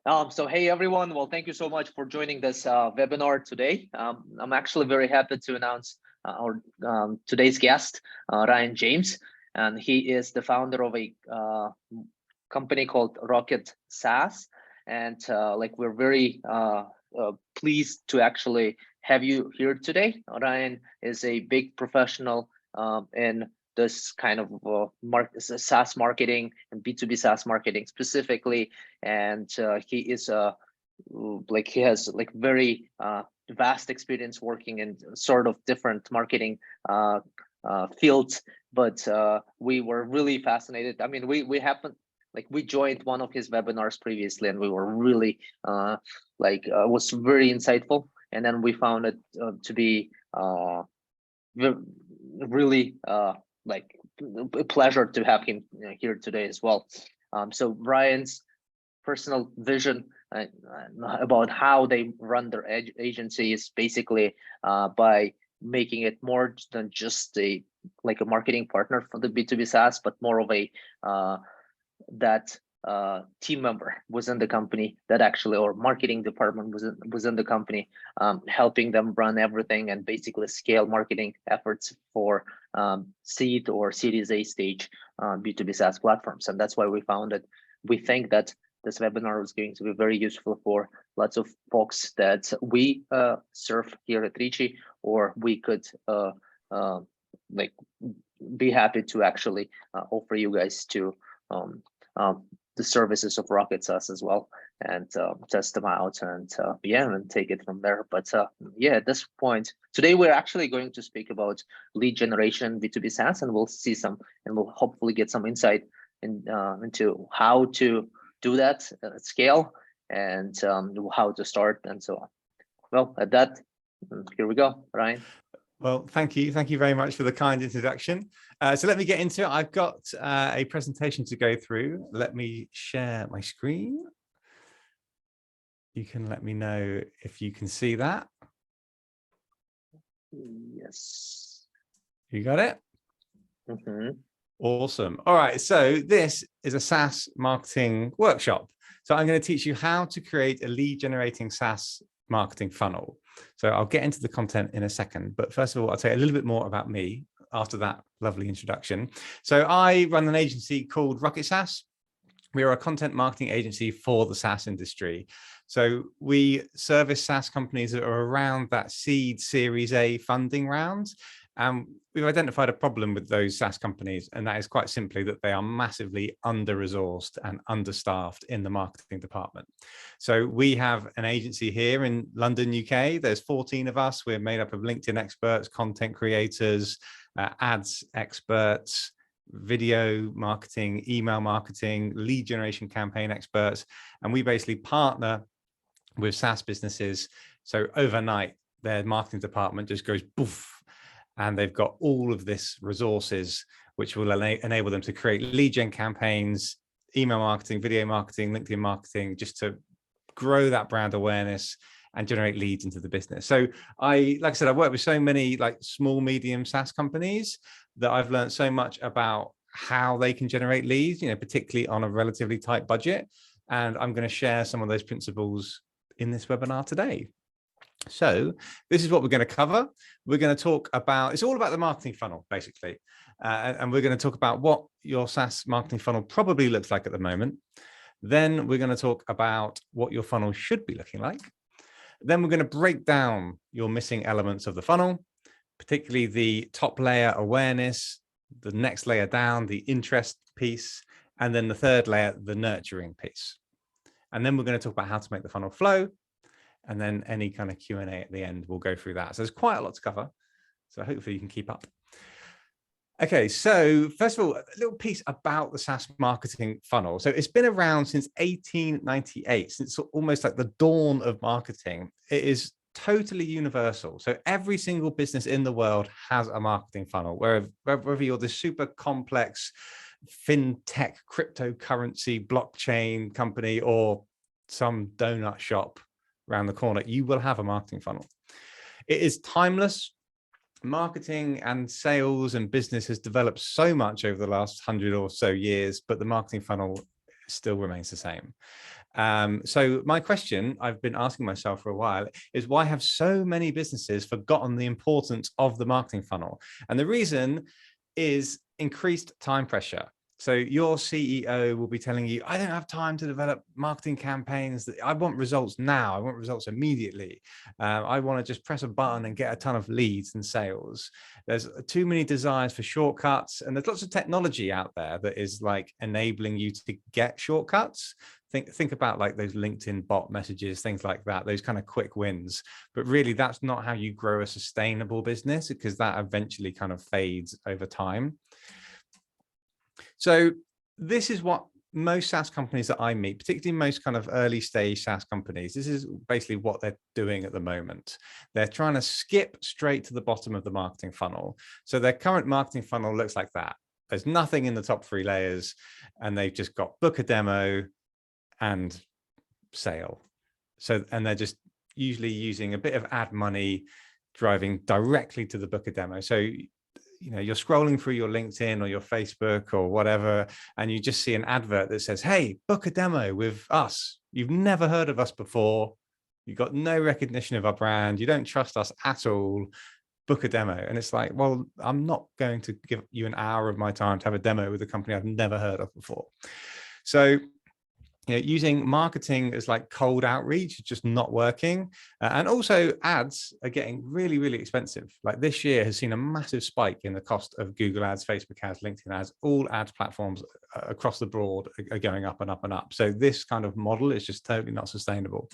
So hey everyone, well, thank you so much for joining this webinar today. I'm actually very happy to announce our today's guest, Ryan James, and he is the founder of a company called Rocket SaaS. And like we're very pleased to actually have you here today. Ryan is a big professional in this kind of SaaS marketing and B2B SaaS marketing specifically, and he is he has like very vast experience working in sort of different marketing fields. But we were really fascinated. I mean, we happened like we joined one of his webinars previously, and we were really was very insightful. And then we found it to be really like a pleasure to have him here today as well. So Ryan's personal vision about how they run their agency is basically by making it more than just a marketing partner for the B2B SaaS, but more of a team member within the company that actually, or marketing department within the company, helping them run everything and basically scale marketing efforts for seed or Series A stage B2B SaaS platforms. And that's why we found it. We think that this webinar is going to be very useful for lots of folks that we serve here at Richie, or we could be happy to actually offer you guys to the services of Rocket SaaS as well, and test them out, and and take it from there. But at this point today, we're actually going to speak about lead generation B2B SaaS, and we'll see some, and we'll hopefully get some insight into how to do that at scale, and how to start, and so on. Well, at that, here we go, Ryan. Well, thank you. Thank you very much for the kind introduction. So let me get into it. I've got a presentation to go through. Let me share my screen. You can let me know if you can see that. Yes. You got it? Mm-hmm. Awesome. All right. So this is a SaaS marketing workshop. So I'm going to teach you how to create a lead generating SaaS marketing funnel. So I'll get into the content in a second, but first of all, I'll tell you a little bit more about me after that lovely introduction. So I run an agency called Rocket SaaS. We are a content marketing agency for the SaaS industry. So we service SaaS companies that are around that seed Series A funding round. We've identified a problem with those SaaS companies, and that is quite simply that they are massively under-resourced and understaffed in the marketing department. So we have an agency here in London, UK. There's 14 of us. We're made up of LinkedIn experts, content creators, ads experts, video marketing, email marketing, lead generation campaign experts. And we basically partner with SaaS businesses. So overnight, their marketing department just goes poof, and they've got all of this resources, which will enable them to create lead gen campaigns, email marketing, video marketing, LinkedIn marketing, just to grow that brand awareness and generate leads into the business. So like I said, I've worked with so many small, medium SaaS companies that I've learned so much about how they can generate leads, particularly on a relatively tight budget. And I'm going to share some of those principles in this webinar today. So this is what we're going to cover. We're going to talk about, it's all about the marketing funnel, basically. And we're going to talk about what your SaaS marketing funnel probably looks like at the moment. Then we're going to talk about what your funnel should be looking like. Then we're going to break down your missing elements of the funnel, particularly the top layer awareness, the next layer down, the interest piece, and then the third layer, the nurturing piece. And then we're going to talk about how to make the funnel flow. And then any kind of Q&A at the end, we'll go through that. So there's quite a lot to cover. So hopefully you can keep up. Okay, so first of all, a little piece about the SaaS marketing funnel. So it's been around since 1898, since almost like the dawn of marketing. It is totally universal. So every single business in the world has a marketing funnel, whether you're this super complex fintech, cryptocurrency, blockchain company, or some donut shop around the corner, you will have a marketing funnel. It is timeless. Marketing and sales and business has developed so much over the last 100 or so years, but the marketing funnel still remains the same. So my question I've been asking myself for a while is, why have so many businesses forgotten the importance of the marketing funnel? And the reason is increased time pressure. So your CEO will be telling you, I don't have time to develop marketing campaigns. I want results now. I want results immediately. I want to just press a button and get a ton of leads and sales. There's too many desires for shortcuts. And there's lots of technology out there that is like enabling you to get shortcuts. Think about like those LinkedIn bot messages, things like that, those kind of quick wins. But really, that's not how you grow a sustainable business, because that eventually kind of fades over time. So this is what most SaaS companies that I meet, particularly most kind of early stage SaaS companies, this is basically what they're doing at the moment. They're trying to skip straight to the bottom of the marketing funnel. So their current marketing funnel looks like that. There's nothing in the top 3 layers, and they've just got book a demo and sale. So, and they're just usually using a bit of ad money, driving directly to the book a demo. So you're scrolling through your LinkedIn or your Facebook or whatever, and you just see an advert that says, hey, book a demo with us. You've never heard of us before. You've got no recognition of our brand. You don't trust us at all. Book a demo. And it's like, well, I'm not going to give you an hour of my time to have a demo with a company I've never heard of before. So using marketing as like cold outreach is just not working. And also ads are getting really, really expensive. Like this year has seen a massive spike in the cost of Google ads, Facebook ads, LinkedIn ads. All ads platforms across the board are going up and up and up. So this kind of model is just totally not sustainable.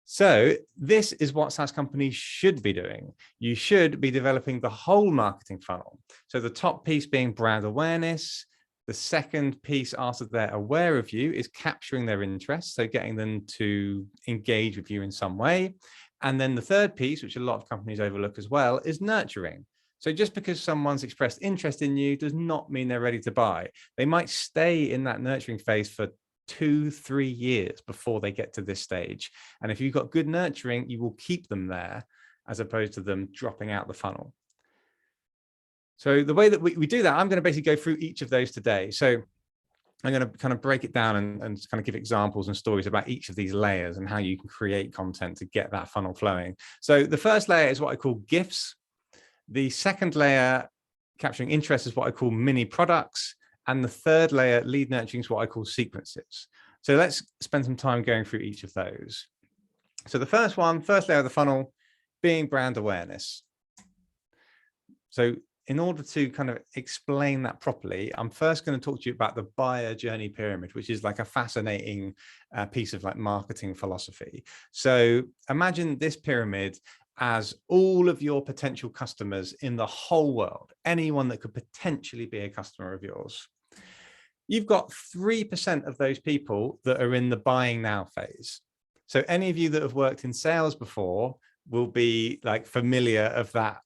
So this is what SaaS companies should be doing. You should be developing the whole marketing funnel. So the top piece being brand awareness. The second piece, after they're aware of you, is capturing their interest, so getting them to engage with you in some way. And then the third piece, which a lot of companies overlook as well, is nurturing. So just because someone's expressed interest in you does not mean they're ready to buy. They might stay in that nurturing phase for 2-3 years before they get to this stage. And if you've got good nurturing, you will keep them there as opposed to them dropping out the funnel. So the way that we do that, I'm going to basically go through each of those today. So I'm going to kind of break it down and kind of give examples and stories about each of these layers and how you can create content to get that funnel flowing. So the first layer is what I call gifts. The second layer, capturing interest, is what I call mini products. And the third layer, lead nurturing, is what I call sequences. So let's spend some time going through each of those. So the first layer of the funnel being brand awareness. So in order to kind of explain that properly, I'm first going to talk to you about the buyer journey pyramid, which is like a fascinating piece of like marketing philosophy. So imagine this pyramid as all of your potential customers in the whole world, anyone that could potentially be a customer of yours. You've got 3% of those people that are in the buying now phase. So any of you that have worked in sales before will be like familiar of that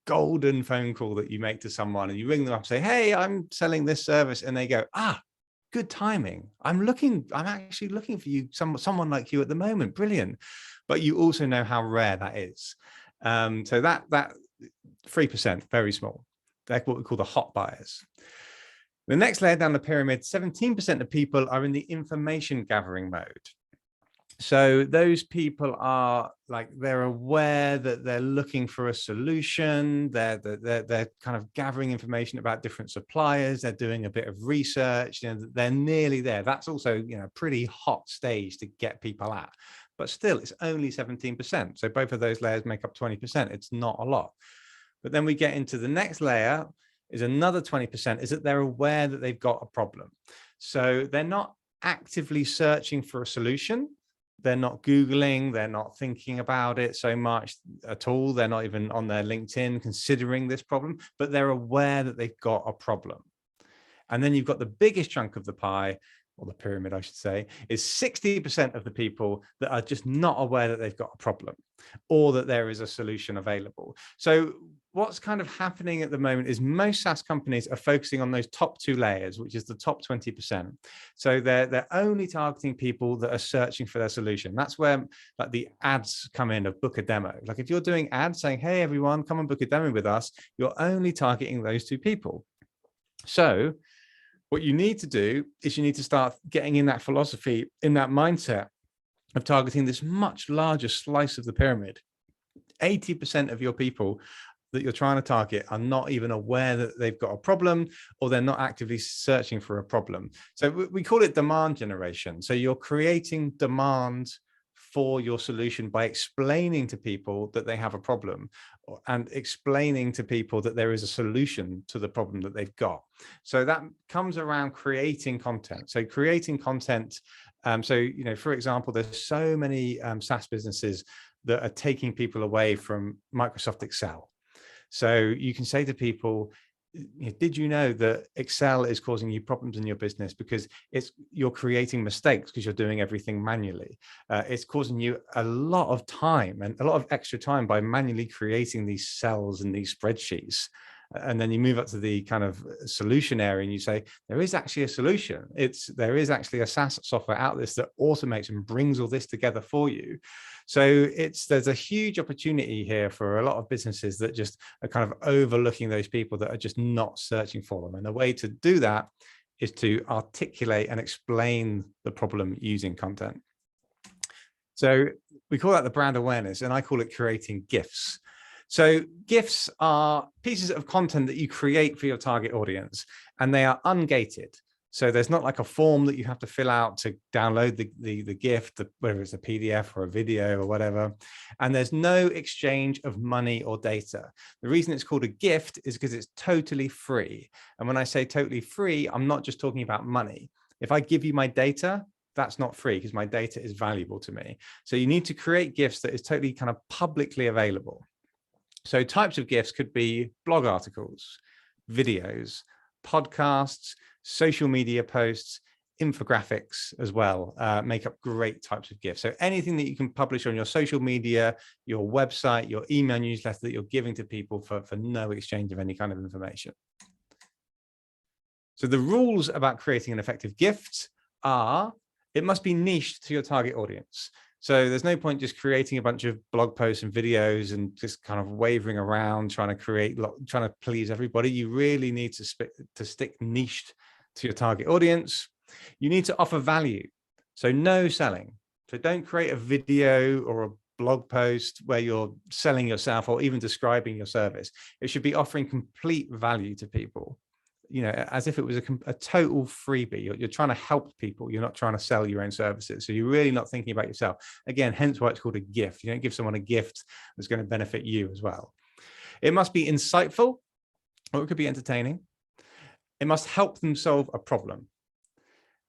golden phone call that you make to someone, and you ring them up and say, hey, I'm selling this service, and they go, good timing. I'm actually looking for you, someone like you at the moment. Brilliant. But you also know how rare that is. So that 3%, very small. They're what we call the hot buyers. The next layer down the pyramid, 17% of people are in the information gathering mode. So those people are like, they're aware that they're looking for a solution. They're kind of gathering information about different suppliers. They're doing a bit of research. They're nearly there. That's also, a pretty hot stage to get people at. But still, it's only 17%. So both of those layers make up 20%. It's not a lot. But then we get into the next layer, is another 20%, is that they're aware that they've got a problem. So they're not actively searching for a solution. They're not Googling, they're not thinking about it so much at all. They're not even on their LinkedIn considering this problem, but they're aware that they've got a problem. And then you've got the biggest chunk of the pie, or the pyramid, I should say, is 60% of the people that are just not aware that they've got a problem or that there is a solution available. So what's kind of happening at the moment is most SaaS companies are focusing on those top 2 layers, which is the top 20%. So they're only targeting people that are searching for their solution. That's where like the ads come in of book a demo. Like if you're doing ads saying, hey, everyone, come and book a demo with us, you're only targeting those 2 people. So What you need to do is you need to start getting in that philosophy, in that mindset of targeting this much larger slice of the pyramid. 80% of your people that you're trying to target are not even aware that they've got a problem, or they're not actively searching for a problem. So we call it demand generation. So you're creating demand for your solution by explaining to people that they have a problem, and explaining to people that there is a solution to the problem that they've got. So that comes around creating content. So creating content. So, you know, for example, there's so many SaaS businesses that are taking people away from Microsoft Excel. So you can say to people, did you know that Excel is causing you problems in your business because you're creating mistakes because you're doing everything manually? It's causing you a lot of time and a lot of extra time by manually creating these cells and these spreadsheets. And then you move up to the kind of solution area and you say, there is actually a solution. There is actually a SaaS software out there that automates and brings all this together for you. So there's a huge opportunity here for a lot of businesses that just are kind of overlooking those people that are just not searching for them. And the way to do that is to articulate and explain the problem using content. So we call that the brand awareness, and I call it creating GIFs. So GIFs are pieces of content that you create for your target audience, and they are ungated. So there's not like a form that you have to fill out to download the GIF, whether it's a PDF or a video or whatever. And there's no exchange of money or data. The reason it's called a gift is because it's totally free. And when I say totally free, I'm not just talking about money. If I give you my data, that's not free because my data is valuable to me. So you need to create GIFs that is totally kind of publicly available. So types of GIFs could be blog articles, videos, podcasts, social media posts, infographics as well, make up great types of GIFs. So anything that you can publish on your social media, your website, your email newsletter that you're giving to people for no exchange of any kind of information. So the rules about creating an effective gift are, it must be niched to your target audience. So there's no point just creating a bunch of blog posts and videos and just kind of wavering around trying to please everybody. You really need to stick niched to your target audience. You need to offer value. So no selling. So don't create a video or a blog post where you're selling yourself or even describing your service. It should be offering complete value to people, you know, as if it was a total freebie. You're trying to help people. You're not trying to sell your own services. So you're really not thinking about yourself. Again, hence why it's called a gift. You don't give someone a gift that's going to benefit you as well. It must be insightful, or it could be entertaining. It must help them solve a problem.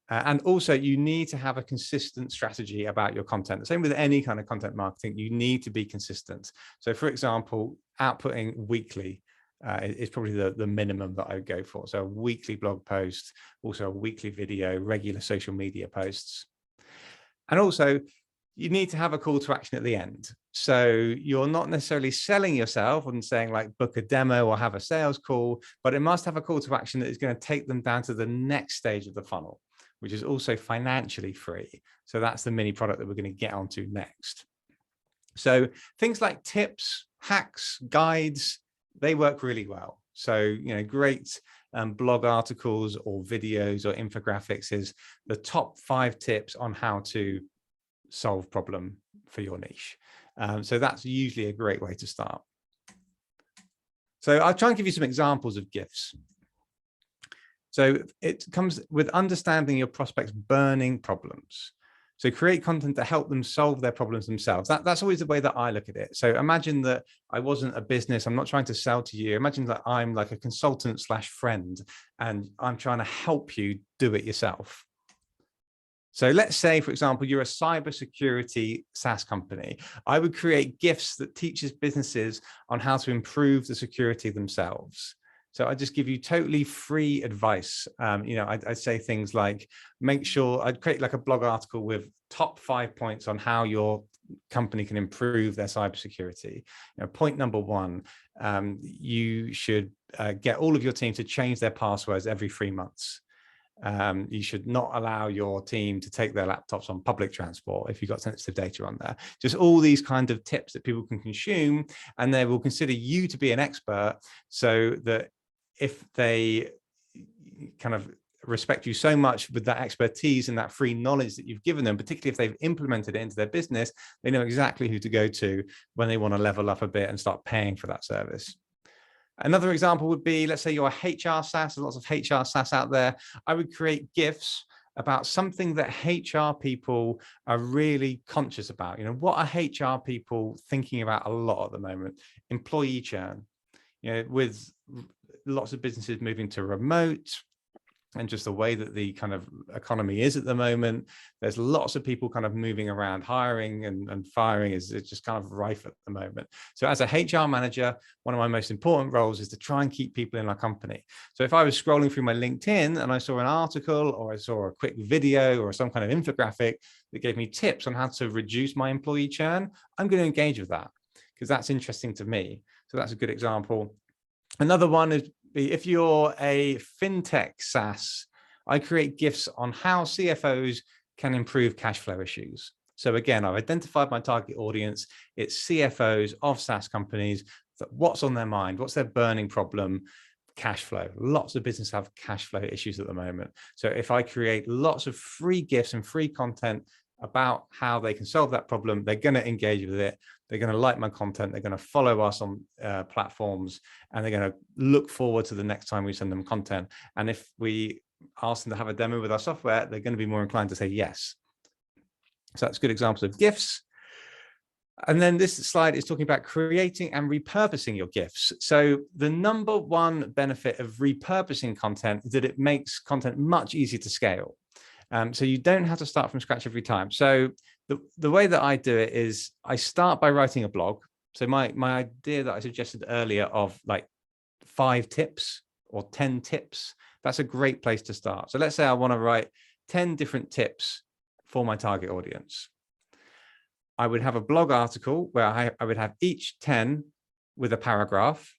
And also you need to have a consistent strategy about your content. The same with any kind of content marketing, you need to be consistent. So for example, outputting weekly is probably the minimum that I would go for. So a weekly blog post, also a weekly video, regular social media posts. And also you need to have a call to action at the end. So you're not necessarily selling yourself and saying like book a demo or have a sales call, but it must have a call to action that is going to take them down to the next stage of the funnel, which is also financially free. So that's the mini product that we're going to get onto next. So things like tips, hacks, guides, they work really well. So, you know, great blog articles or videos or infographics is the top 5 tips on how to solve problem for your niche. So that's usually a great way to start. So I'll try and give you some examples of GIFs. So it comes with understanding your prospects' burning problems. So create content to help them solve their problems themselves. That's always the way that I look at it. So imagine that I wasn't a business. I'm not trying to sell to you. Imagine that I'm like a consultant / friend, and I'm trying to help you do it yourself. So let's say, for example, you're a cybersecurity SaaS company. I would create GIFs that teaches businesses on how to improve the security themselves. So I just give you totally free advice. You know, I'd say things like, make sure I'd create like a blog article with top 5 points on how your company can improve their cybersecurity. You know, point number 1, you should get all of your team to change their passwords every 3 months. You should not allow your team to take their laptops on public transport if you've got sensitive data on there. Just all these kind of tips that people can consume, and they will consider you to be an expert, so that if they kind of respect you so much with that expertise and that free knowledge that you've given them, particularly if they've implemented it into their business. They know exactly who to go to when they want to level up a bit and start paying for that service. Another example would be, let's say you're a HR SaaS, there's lots of HR SaaS out there. I would create GIFs about something that HR people are really conscious about. You know, what are HR people thinking about a lot at the moment? Employee churn. You know, with lots of businesses moving to remote, and just the way that the kind of economy is at the moment, there's lots of people kind of moving around. Hiring and firing is just kind of rife at the moment. So as a HR manager, one of my most important roles is to try and keep people in our company. So if I was scrolling through my LinkedIn and I saw an article, or I saw a quick video or some kind of infographic that gave me tips on how to reduce my employee churn, I'm going to engage with that because that's interesting to me. So that's a good example. Another one is, if you're a fintech SaaS, I create GIFs on how CFOs can improve cash flow issues. So again, I've identified my target audience. It's CFOs of SaaS companies. What's on their mind? What's their burning problem? Cash flow. Lots of businesses have cash flow issues at the moment. So if I create lots of free GIFs and free content about how they can solve that problem, they're going to engage with it. They're going to like my content. They're going to follow us on platforms, and they're going to look forward to the next time we send them content. And if we ask them to have a demo with our software, they're going to be more inclined to say yes. So that's good examples of GIFs. And then this slide is talking about creating and repurposing your GIFs. So the number one benefit of repurposing content is that it makes content much easier to scale. So you don't have to start from scratch every time. So the way that I do it is I start by writing a blog. So my idea that I suggested earlier of like 5 tips or 10 tips, that's a great place to start. So let's say I want to write 10 different tips for my target audience. I would have a blog article where I would have each 10 with a paragraph.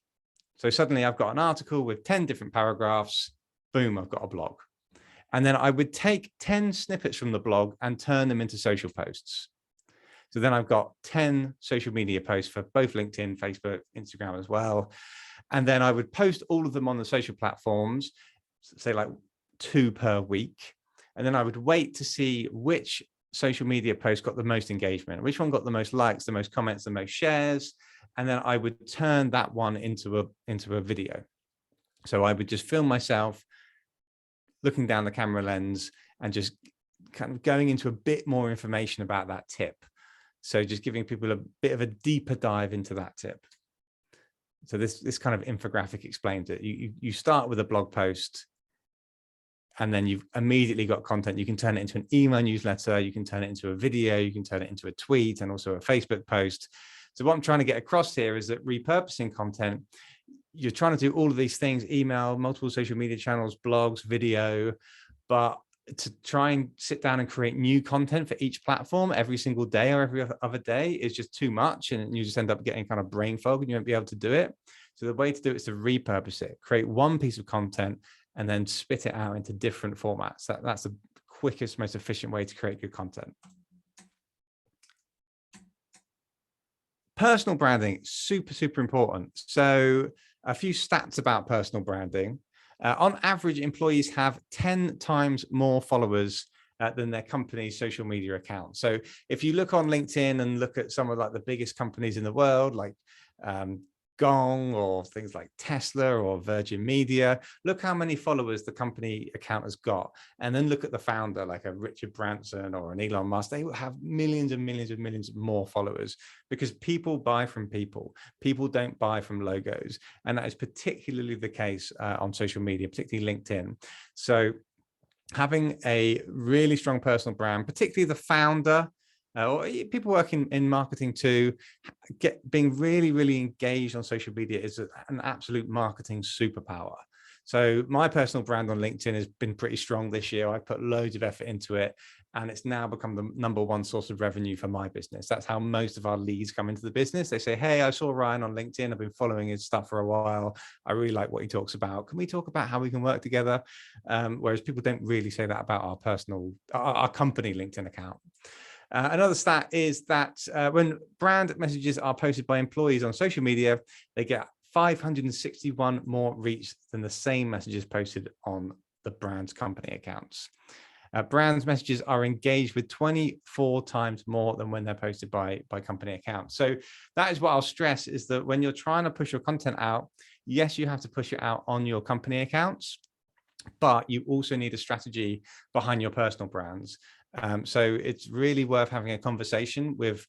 So suddenly I've got an article with 10 different paragraphs. Boom, I've got a blog. And then I would take 10 snippets from the blog and turn them into social posts. So then I've got 10 social media posts for both LinkedIn, Facebook, Instagram as well. And then I would post all of them on the social platforms, say like 2 per week. And then I would wait to see which social media post got the most engagement, which one got the most likes, the most comments, the most shares. And then I would turn that one into a video. So I would just film myself looking down the camera lens and just kind of going into a bit more information about that tip. So just giving people a bit of a deeper dive into that tip. So this kind of infographic explains it. You start with a blog post, and then you've immediately got content. You can turn it into an email newsletter. You can turn it into a video. You can turn it into a tweet and also a Facebook post. So what I'm trying to get across here is that repurposing content, you're trying to do all of these things: email, multiple social media channels, blogs, video, but to try and sit down and create new content for each platform every single day or every other day is just too much. And you just end up getting kind of brain fog and you won't be able to do it. So the way to do it is to repurpose it, create one piece of content and then spit it out into different formats. That's the quickest, most efficient way to create good content. Personal branding, super important. So a few stats about personal branding. On average, employees have 10 times more followers than their company's social media account. So if you look on LinkedIn and look at some of like the biggest companies in the world, like Gong or things like Tesla or Virgin Media, look how many followers the company account has got. And then look at the founder, like a Richard Branson or an Elon Musk. They will have millions and millions and millions more followers because people buy from people. People don't buy from logos. And that is particularly the case on social media, particularly LinkedIn. So having a really strong personal brand, particularly the founder, or people working in marketing too, being really engaged on social media is an absolute marketing superpower. So my personal brand on LinkedIn has been pretty strong this year. I put loads of effort into it, and it's now become the #1 source of revenue for my business. That's how most of our leads come into the business. They say, hey, I saw Ryan on LinkedIn. I've been following his stuff for a while. I really like what he talks about. Can we talk about how we can work together? Whereas people don't really say that about our company LinkedIn account. Another stat is that when brand messages are posted by employees on social media, they get 561 more reach than the same messages posted on the brand's company accounts. Brands messages are engaged with 24 times more than when they're posted by company accounts. So that is what I'll stress, is that when you're trying to push your content out, yes, you have to push it out on your company accounts, but you also need a strategy behind your personal brands. So it's really worth having a conversation with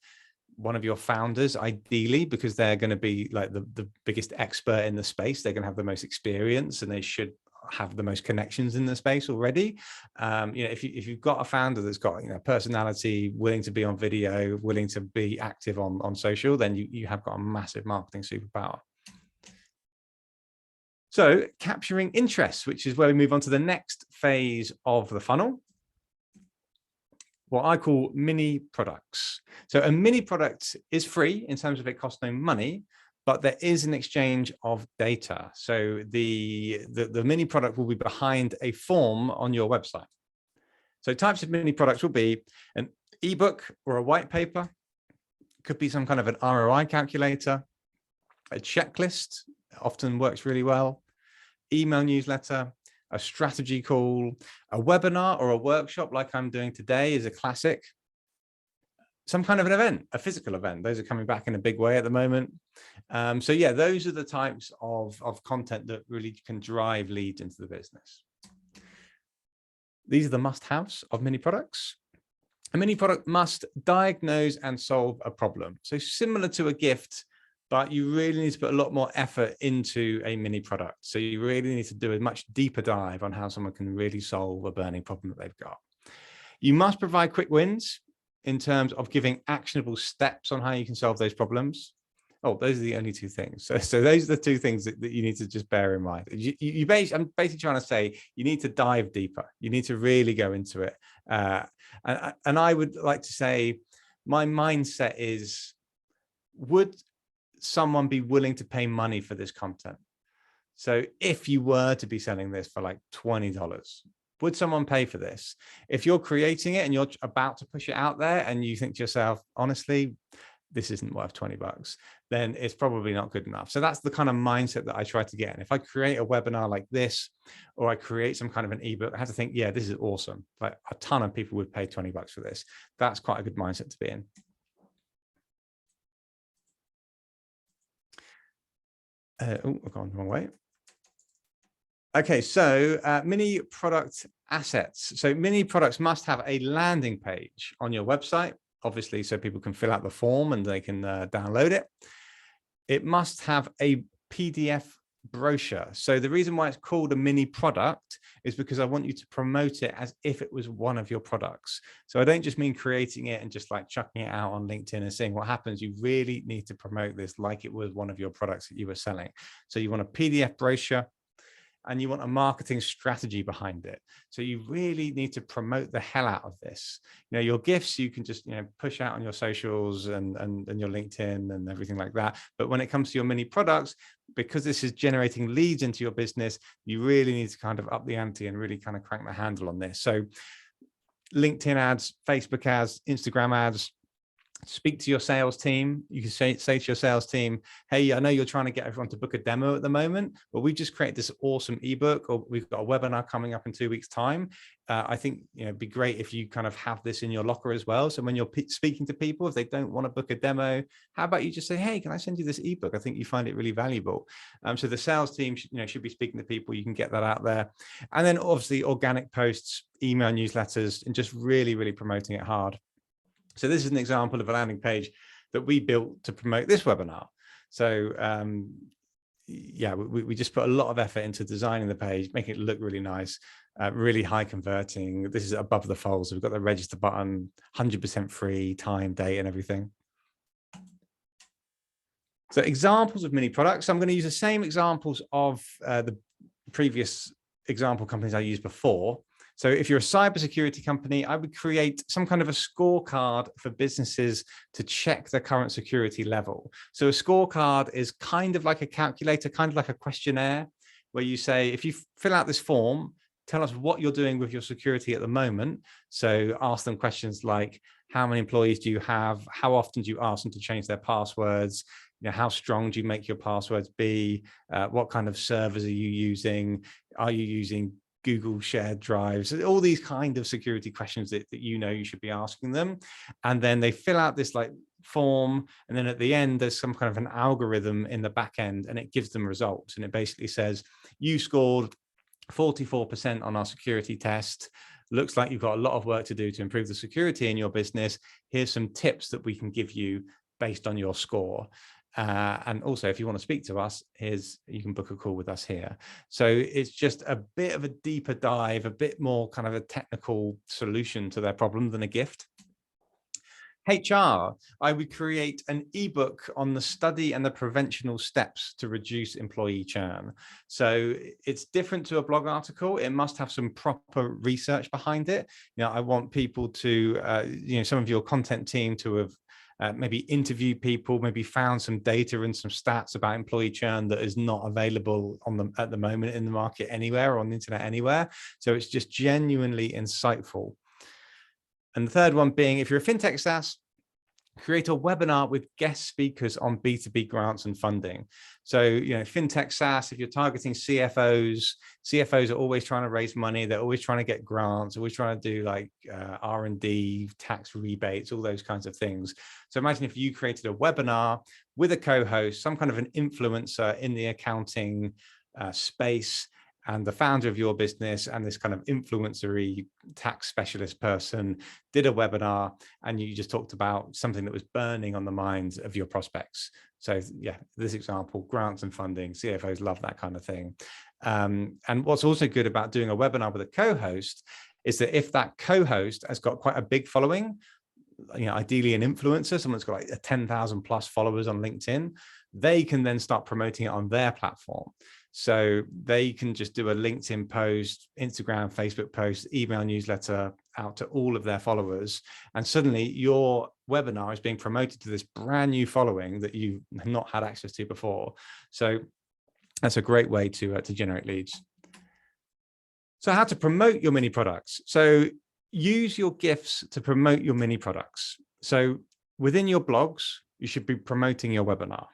one of your founders, ideally, because they're going to be like the biggest expert in the space. They're going to have the most experience, and they should have the most connections in the space already. If you've got a founder that's got personality, willing to be on video, willing to be active on social, then you have got a massive marketing superpower. So capturing interest, which is where we move on to the next phase of the funnel, what I call mini products. So a mini product is free in terms of it costs no money, but there is an exchange of data. So the mini product will be behind a form on your website. So types of mini products will be an ebook or a white paper, could be some kind of an ROI calculator, a checklist, often works really well, email newsletter, a strategy call, a webinar or a workshop like I'm doing today is a classic. Some kind of an event, a physical event. Those are coming back in a big way at the moment. So yeah, those are the types of content that really can drive leads into the business. These are the must-haves of mini products. A mini product must diagnose and solve a problem. So similar to a gift, but you really need to put a lot more effort into a mini product. So you really need to do a much deeper dive on how someone can really solve a burning problem that they've got. You must provide quick wins in terms of giving actionable steps on how you can solve those problems. Oh, those are the only two things. So those are the two things that you need to just bear in mind. I'm basically trying to say you need to dive deeper. You need to really go into it. And I would like to say my mindset is, would someone be willing to pay money for this content? So if you were to be selling this for like $20, would someone pay for this? If you're creating it and you're about to push it out there and you think to yourself, honestly, this isn't worth 20 bucks, then it's probably not good enough. So that's the kind of mindset that I try to get in. If I create a webinar like this, or I create some kind of an ebook, I have to think, yeah, this is awesome. Like a ton of people would pay 20 bucks for this. That's quite a good mindset to be in. Oh, I've gone the wrong way. Okay, so mini product assets. So mini products must have a landing page on your website, obviously, so people can fill out the form and they can download it. It must have a PDF brochure. So the reason why it's called a mini product is because I want you to promote it as if it was one of your products. So I don't just mean creating it and just like chucking it out on LinkedIn and seeing what happens. You really need to promote this like it was one of your products that you were selling. So you want a PDF brochure, and you want a marketing strategy behind it. So you really need to promote the hell out of this. Your gifts, you can just, push out on your socials and your LinkedIn and everything like that. But when it comes to your mini products, because this is generating leads into your business, you really need to kind of up the ante and really kind of crank the handle on this. So LinkedIn ads, Facebook ads, Instagram ads, speak to your sales team. You can say to your sales team, hey, I know you're trying to get everyone to book a demo at the moment, but we've just created this awesome ebook, or we've got a webinar coming up in 2 weeks' time. I think it'd be great if you kind of have this in your locker as well. So when you're speaking to people, if they don't want to book a demo, how about you just say, hey, can I send you this ebook? I think you find it really valuable. So the sales team should be speaking to people. You can get that out there. And then obviously organic posts, email newsletters, and just really, really promoting it hard. So this is an example of a landing page that we built to promote this webinar. So yeah, we just put a lot of effort into designing the page, making it look really nice, really high converting. This is above the fold. So we've got the register button, 100% free, time, date, and everything. So examples of mini products. I'm going to use the same examples of the previous example companies I used before. So if you're a cybersecurity company, I would create some kind of a scorecard for businesses to check their current security level. So a scorecard is kind of like a calculator, kind of like a questionnaire, where you say, if you fill out this form, tell us what you're doing with your security at the moment. So ask them questions like, how many employees do you have? How often do you ask them to change their passwords? How strong do you make your passwords be? What kind of servers are you using? Are you using Google shared drives, all these kind of security questions that you should be asking them. And then they fill out this like form, and then at the end there's some kind of an algorithm in the back end, and it gives them results. And it basically says, you scored 44% on our security test. Looks like you've got a lot of work to do to improve the security in your business. Here's some tips that we can give you based on your score. And also, if you want to speak to us, you can book a call with us here. So it's just a bit of a deeper dive, a bit more kind of a technical solution to their problem than a gift. HR, I would create an ebook on the study and the preventional steps to reduce employee churn. So it's different to a blog article. It must have some proper research behind it. I want people to, some of your content team to have maybe interviewed people, maybe found some data and some stats about employee churn that is not available at the moment in the market anywhere, or on the internet anywhere. So it's just genuinely insightful. And the third one being, if you're a fintech SaaS, create a webinar with guest speakers on B2B grants and funding. So, fintech SaaS, if you're targeting CFOs are always trying to raise money. They're always trying to get grants, always trying to do like R&D, tax rebates, all those kinds of things. So imagine if you created a webinar with a co-host, some kind of an influencer in the accounting space, and the founder of your business and this kind of influencery tax specialist person did a webinar, and you just talked about something that was burning on the minds of your prospects. So yeah, this example, grants and funding, CFOs love that kind of thing. And what's also good about doing a webinar with a co-host is that if that co-host has got quite a big following, ideally an influencer, someone that's got like 10,000 plus followers on LinkedIn, they can then start promoting it on their platform. So they can just do a LinkedIn post, Instagram, Facebook post, email newsletter out to all of their followers. And suddenly your webinar is being promoted to this brand new following that you've not had access to before. So that's a great way to generate leads. So how to promote your mini products. So use your gifts to promote your mini products. So within your blogs, you should be promoting your webinar.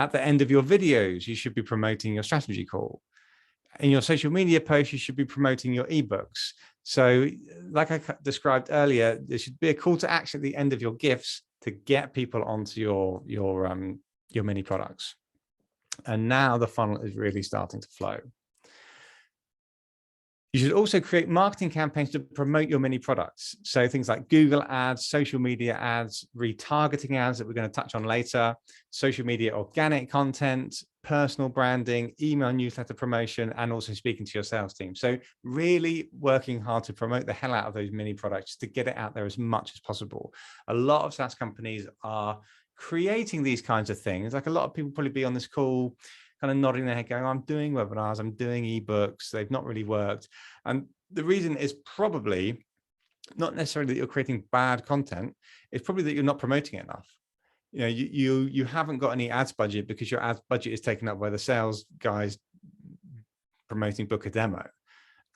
At the end of your videos, you should be promoting your strategy call. In your social media posts, you should be promoting your ebooks. So like I described earlier, there should be a call to action at the end of your gifts to get people onto your mini products. And now the funnel is really starting to flow. You should also create marketing campaigns to promote your mini products. So things like Google ads, social media ads, retargeting ads that we're going to touch on later, social media organic content, personal branding, email newsletter promotion, and also speaking to your sales team. So really working hard to promote the hell out of those mini products to get it out there as much as possible. A lot of SaaS companies are creating these kinds of things. Like a lot of people probably be on this call kind of nodding their head going, I'm doing webinars, I'm doing ebooks, they've not really worked. And the reason is probably not necessarily that you're creating bad content, it's probably that you're not promoting it enough. You haven't got any ads budget because your ads budget is taken up by the sales guys promoting book a demo.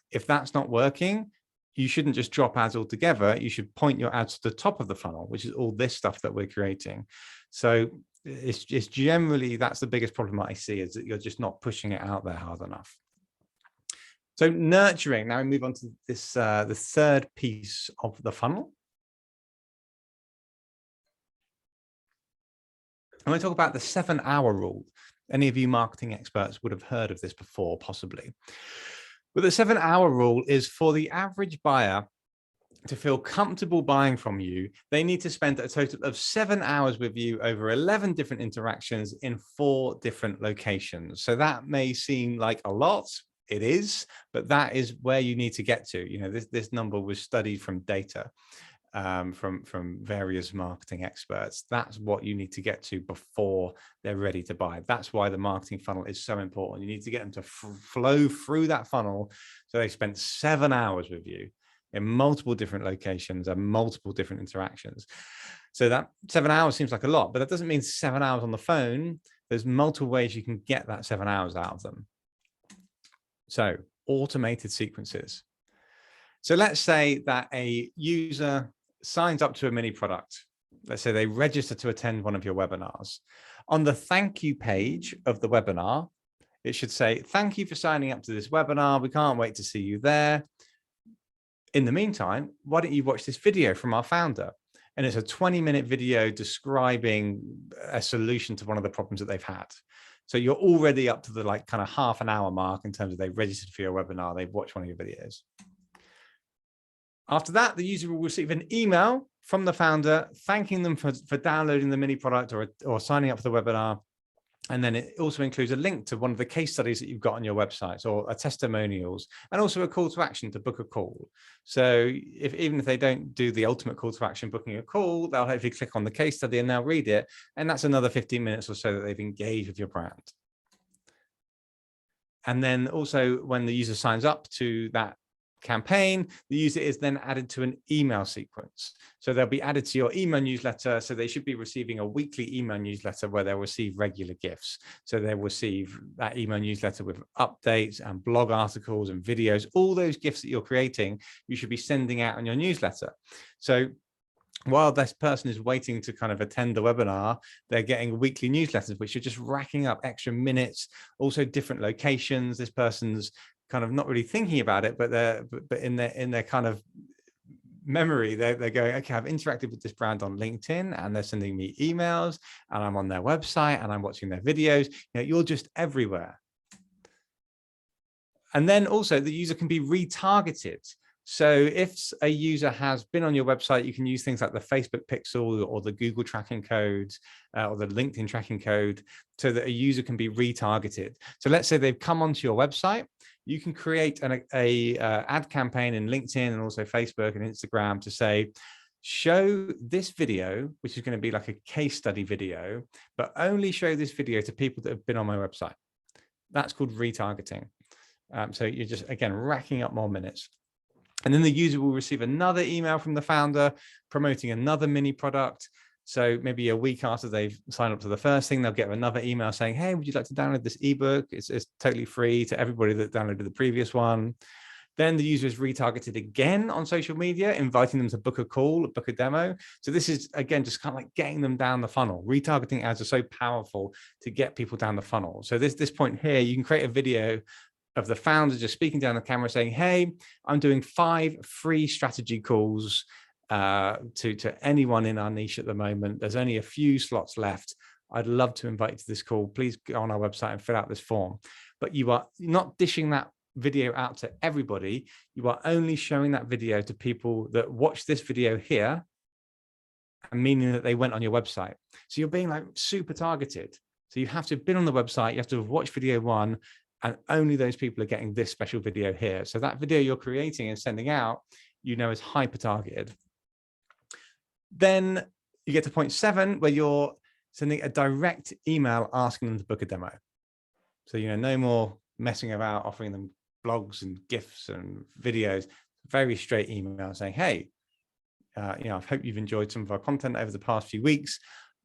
If that's not working, you shouldn't just drop ads altogether. You should point your ads to the top of the funnel, which is all this stuff that we're creating. So it's generally, that's the biggest problem I see, is that you're just not pushing it out there hard enough. So nurturing, now we move on to this, the third piece of the funnel. I'm going to talk about the 7-hour rule. Any of you marketing experts would have heard of this before, possibly. But the 7-hour rule is for the average buyer to feel comfortable buying from you, they need to spend a total of 7 hours with you over 11 different interactions in 4 different locations. So that may seem like a lot. It is, but that is where you need to get to. This number was studied from data from various marketing experts. That's what you need to get to before they're ready to buy. That's why the marketing funnel is so important. You need to get them to flow through that funnel so they spent 7 hours with you in multiple different locations and multiple different interactions. So that 7 hours seems like a lot, but that doesn't mean 7 hours on the phone. There's multiple ways you can get that 7 hours out of them. So automated sequences. So let's say that a user signs up to a mini product. Let's say they register to attend one of your webinars. On the thank you page of the webinar, it should say, thank you for signing up to this webinar. We can't wait to see you there. In the meantime, why don't you watch this video from our founder? And it's a 20-minute video describing a solution to one of the problems that they've had. So you're already up to the like kind of half an hour mark in terms of they've registered for your webinar, they've watched one of your videos. After that, the user will receive an email from the founder thanking them for downloading the mini product or signing up for the webinar. And then it also includes a link to one of the case studies that you've got on your website, or a testimonials, and also a call to action to book a call. So even if they don't do the ultimate call to action, booking a call, they'll hopefully click on the case study and they'll read it. And that's another 15 minutes or so that they've engaged with your brand. And then also when the user signs up to that campaign, the user is then added to an email sequence. So they'll be added to your email newsletter. So they should be receiving a weekly email newsletter where they'll receive regular gifts. So they'll receive that email newsletter with updates and blog articles and videos. All those gifts that you're creating, you should be sending out on your newsletter. So while this person is waiting to kind of attend the webinar, they're getting weekly newsletters, which are just racking up extra minutes, also different locations. This person's kind of not really thinking about it, but in their kind of memory, they're going, okay, I've interacted with this brand on LinkedIn and they're sending me emails and I'm on their website and I'm watching their videos. You know, you're just everywhere. And then also the user can be retargeted. So if a user has been on your website, you can use things like the Facebook pixel or the Google tracking code or the LinkedIn tracking code so that a user can be retargeted. So let's say they've come onto your website. You can create an ad campaign in LinkedIn and also Facebook and Instagram to say, show this video, which is going to be like a case study video, but only show this video to people that have been on my website. That's called retargeting. So you're just, again, racking up more minutes. And then the user will receive another email from the founder promoting another mini product. So maybe a week after they've signed up to the first thing, they'll get another email saying, hey, would you like to download this ebook? It's totally free to everybody that downloaded the previous one. Then the user is retargeted again on social media, inviting them to book a call, book a demo. So this is, again, just kind of like getting them down the funnel. Retargeting ads are so powerful to get people down the funnel. So this point here, you can create a video of the founder just speaking down the camera saying, hey, I'm doing 5 free strategy calls to anyone in our niche at the moment. There's only a few slots left. I'd love to invite you to this call. Please go on our website and fill out this form. But you are not dishing that video out to everybody. You are only showing that video to people that watch this video here, and meaning that they went on your website. So you're being like super targeted. So you have to have been on the website. You have to have watched video 1. And only those people are getting this special video here. So that video you're creating and sending out, you know, is hyper targeted. Then you get to point 7, where you're sending a direct email asking them to book a demo. So, you know, no more messing about, offering them blogs and GIFs and videos. Very straight email saying, hey, you know, I hope you've enjoyed some of our content over the past few weeks.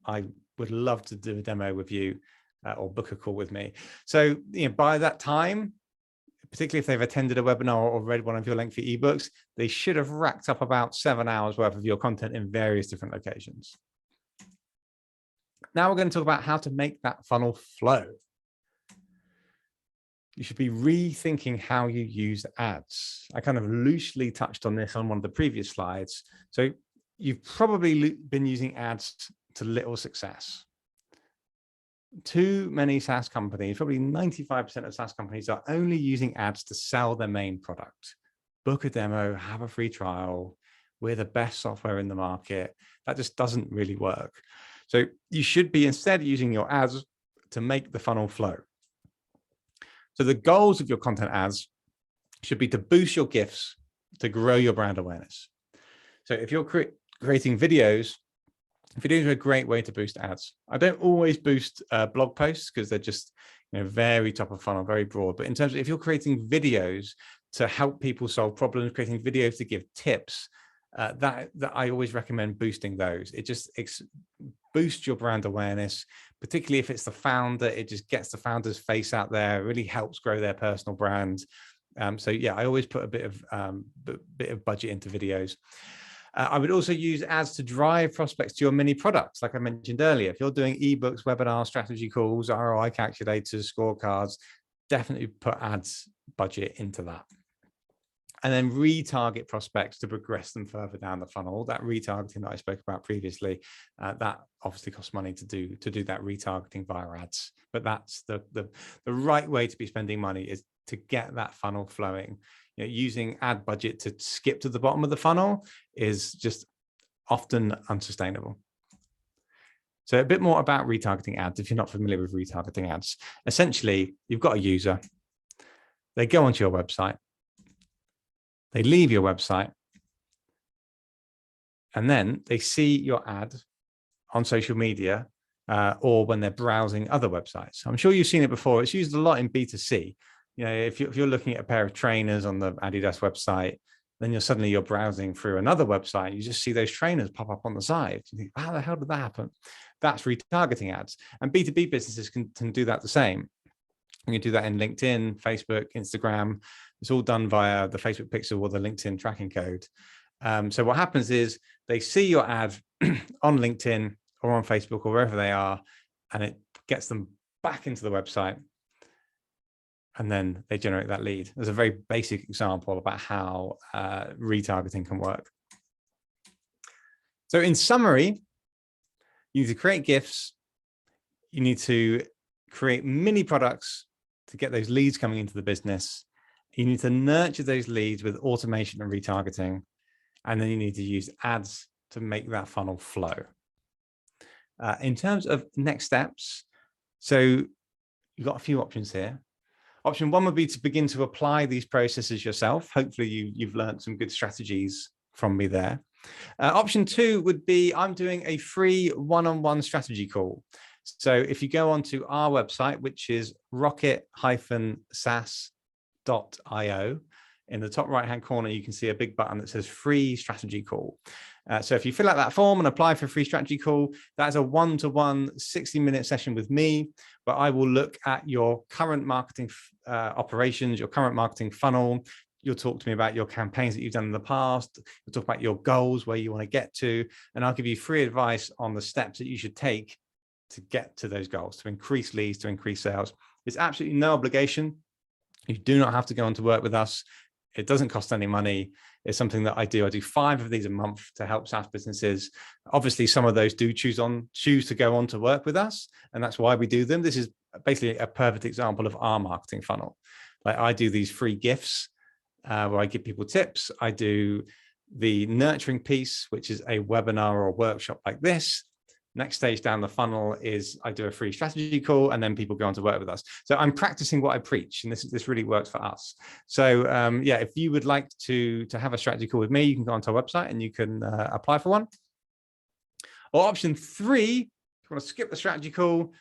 I would love to do a demo with you. Or book a call with me. So, you know, by that time, particularly if they've attended a webinar or read one of your lengthy ebooks, they should have racked up about 7 hours worth of your content in various different locations. Now we're going to talk about how to make that funnel flow. You should be rethinking how you use ads. I kind of loosely touched on this on one of the previous slides. So you've probably been using ads to little success. Too many SaaS companies, probably 95% of SaaS companies, are only using ads to sell their main product. Book a demo, have a free trial. We're the best software in the market. That just doesn't really work. So you should be instead using your ads to make the funnel flow. So the goals of your content ads should be to boost your gifts, to grow your brand awareness. So if you're creating videos, videos are a great way to boost ads. I don't always boost blog posts because they're just, you know, very top of funnel, very broad. But in terms of if you're creating videos to help people solve problems, creating videos to give tips, that I always recommend boosting those. It just boosts your brand awareness, particularly if it's the founder. It just gets the founder's face out there, really helps grow their personal brand. So yeah, I always put a bit of budget into videos. I would also use ads to drive prospects to your mini products. Like I mentioned earlier, if you're doing ebooks, webinars, strategy calls, ROI calculators, scorecards, definitely put ads budget into that. And then retarget prospects to progress them further down the funnel. That retargeting that I spoke about previously, that obviously costs money to do that retargeting via ads. But that's the right way to be spending money, is to get that funnel flowing. You know, using ad budget to skip to the bottom of the funnel is just often unsustainable. So a bit more about retargeting ads, if you're not familiar with retargeting ads. Essentially, you've got a user, they go onto your website, they leave your website, and then they see your ad on social media or when they're browsing other websites. I'm sure you've seen it before. It's used a lot in B2C. You know, if you're looking at a pair of trainers on the Adidas website, then you're browsing through another website. You just see those trainers pop up on the side. You think, how the hell did that happen? That's retargeting ads. And B2B businesses can do that the same. You can do that in LinkedIn, Facebook, Instagram. It's all done via the Facebook pixel or the LinkedIn tracking code. So what happens is they see your ad on LinkedIn or on Facebook or wherever they are, and it gets them back into the website. And then they generate that lead. There's a very basic example about how retargeting can work. So in summary, you need to create gifts. You need to create mini products to get those leads coming into the business. You need to nurture those leads with automation and retargeting. And then you need to use ads to make that funnel flow. In terms of next steps, so you've got a few options here. Option one would be to begin to apply these processes yourself. Hopefully you've learned some good strategies from me there. Option two would be, I'm doing a free one-on-one strategy call. So if you go onto our website, which is rocket-saas.io, in the top right-hand corner, you can see a big button that says free strategy call. So if you fill out that form and apply for a free strategy call, that is a one-to-one 60-minute session with me, where I will look at your current marketing operations, your current marketing funnel. You'll talk to me about your campaigns that you've done in the past. You'll talk about your goals, where you want to get to, and I'll give you free advice on the steps that you should take to get to those goals, to increase leads, to increase sales. It's absolutely no obligation. You do not have to go on to work with us. It doesn't cost any money. It's something that I do. I do 5 of these a month to help SaaS businesses. Obviously, some of those do choose to go on to work with us, and that's why we do them. This is basically a perfect example of our marketing funnel. Like, I do these free gifts where I give people tips. I do the nurturing piece, which is a webinar or a workshop like this. Next stage down the funnel is I do a free strategy call, and then people go on to work with us. So I'm practicing what I preach, and this really works for us. So yeah, if you would like to have a strategy call with me, you can go onto our website and you can apply for one. Or option 3, if you want to skip the strategy call,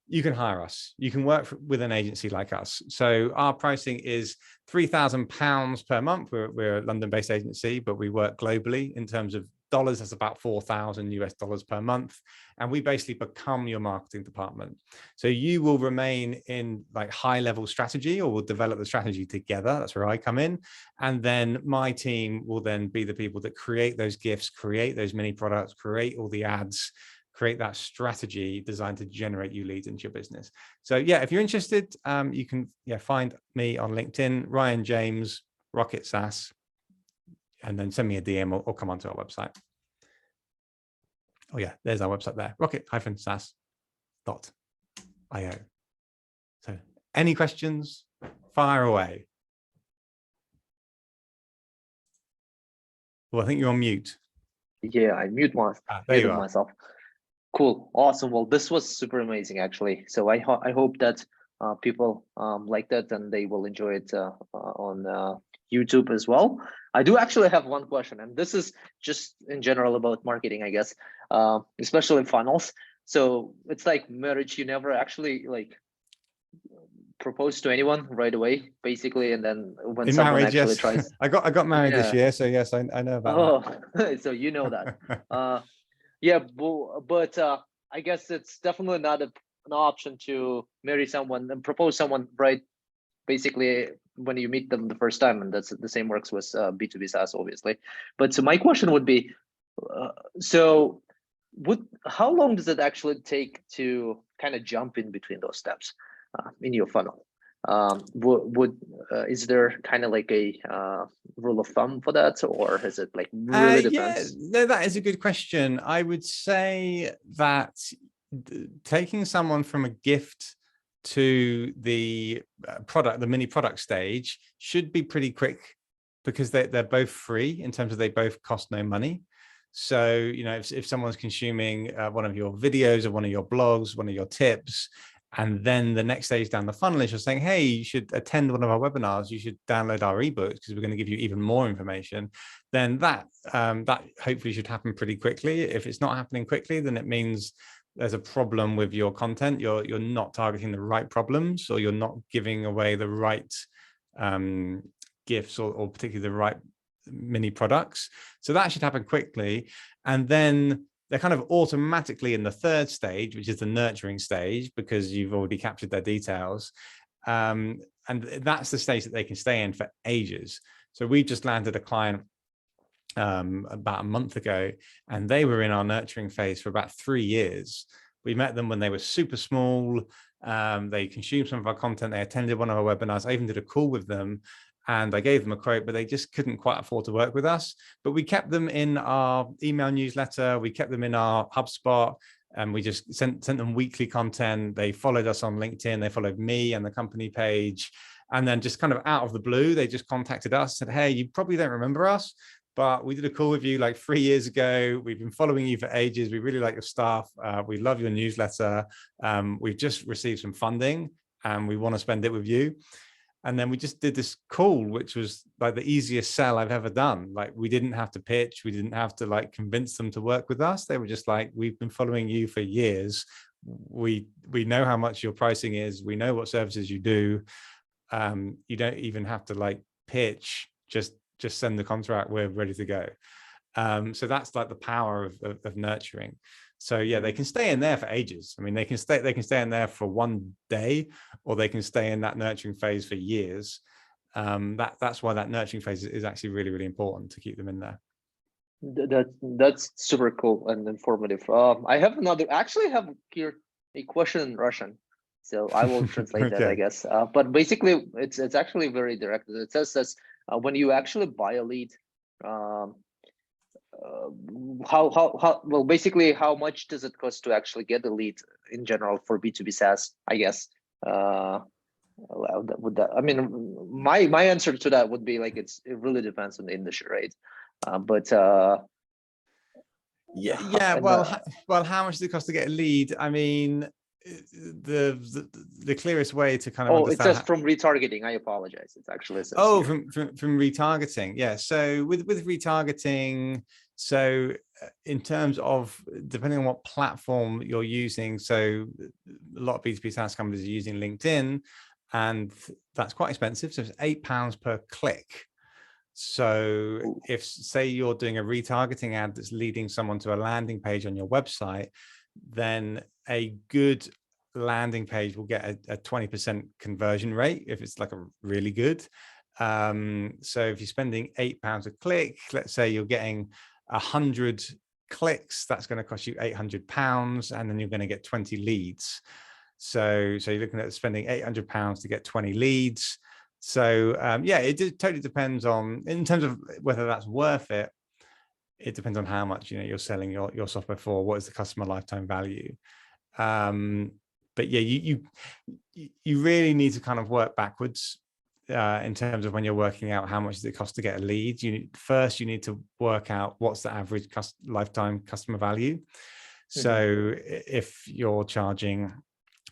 you can hire us. You can work with an agency like us. So our pricing is £3,000 per month. We're a London-based agency, but we work globally. In terms of dollars, that's about $4,000 per month. And we basically become your marketing department. So you will remain in like high-level strategy, or we'll develop the strategy together. That's where I come in. And then my team will then be the people that create those gifts, create those mini products, create all the ads, create that strategy designed to generate you leads into your business. So yeah, if you're interested, you can find me on LinkedIn, Ryan James, Rocket SaaS, and then send me a DM or come onto our website. Oh yeah, there's our website there, rocket-saas.io. So any questions, fire away. Well, I think you're on mute. Yeah, I muted myself. Cool, awesome. Well, this was super amazing, actually. So I hope that people like that, and they will enjoy it on YouTube as well. I do actually have one question, and this is just in general about marketing, I guess, especially funnels. So it's like marriage; you never actually like propose to anyone right away, basically, and then when someone actually tries. I got married this year, so yes, I know about that. So you know that. Yeah, but I guess it's definitely not an option to marry someone and propose someone right basically when you meet them the first time, and that's the same works with B2B SaaS, obviously. But so my question would be, how long does it actually take to kind of jump in between those steps in your funnel? Is there kind of like a rule of thumb for that, or is it like really depends? Yeah, no, that is a good question. I would say that taking someone from a gift to the product, the mini product stage, should be pretty quick, because they're both free in terms of they both cost no money. So, you know, if someone's consuming one of your videos or one of your blogs, one of your tips, and then the next stage down the funnel is you're saying, hey, you should attend one of our webinars, you should download our ebooks because we're going to give you even more information, then that hopefully should happen pretty quickly. If it's not happening quickly, then it means there's a problem with your content. You're not targeting the right problems, or you're not giving away the right gifts, or particularly the right mini products. So that should happen quickly. And then they're kind of automatically in the third stage, which is the nurturing stage, because you've already captured their details. And that's the stage that they can stay in for ages. So we just landed a client about a month ago, and they were in our nurturing phase for about 3 years. We met them when they were super small. They consumed some of our content. They attended one of our webinars. I even did a call with them, and I gave them a quote, but they just couldn't quite afford to work with us. But we kept them in our email newsletter. We kept them in our HubSpot, and we just sent them weekly content. They followed us on LinkedIn. They followed me and the company page. And then just kind of out of the blue, they just contacted us, said, hey, you probably don't remember us, but we did a call with you like 3 years ago. We've been following you for ages. We really like your stuff. We love your newsletter. We've just received some funding and we want to spend it with you. And then we just did this call, which was like the easiest sell I've ever done. Like, we didn't have to pitch. We didn't have to like convince them to work with us. They were just like, we've been following you for years. We know how much your pricing is. We know what services you do. You don't even have to like pitch, just send the contract, we're ready to go. So that's like the power of nurturing. So yeah, they can stay in there for ages. I mean, they can stay in there for 1 day, or they can stay in that nurturing phase for years. That's why that nurturing phase is actually really, really important, to keep them in there. That's super cool and informative. I have actually have here a question in Russian, so I will translate Okay. that, I guess. But basically, it's actually very direct. It says that when you actually buy a lead, well, basically, how much does it cost to actually get the lead in general for B2B SaaS, I guess? I mean, my answer to that would be like, it really depends on the industry, right? Yeah. Well, how much does it cost to get a lead? I mean, the clearest way to kind of understand. It says from retargeting. I apologize. It's actually says from retargeting. Yeah. So with retargeting, so in terms of depending on what platform you're using, so a lot of B2B SaaS companies are using LinkedIn, and that's quite expensive. So it's £8 per click. So if, say, you're doing a retargeting ad that's leading someone to a landing page on your website, then a good landing page will get a 20% conversion rate if it's like a really good. So if you're spending £8 a click, let's say you're getting 100 clicks, that's going to cost you £800, and then you're going to get 20 leads. So you're looking at spending £800 to get 20 leads. So yeah, it totally depends on, in terms of whether that's worth it. It depends on how much you're selling your software for. What is the customer lifetime value? But yeah, you really need to kind of work backwards in terms of when you're working out how much does it cost to get a lead. First you need to work out what's the average lifetime customer value. So if you're charging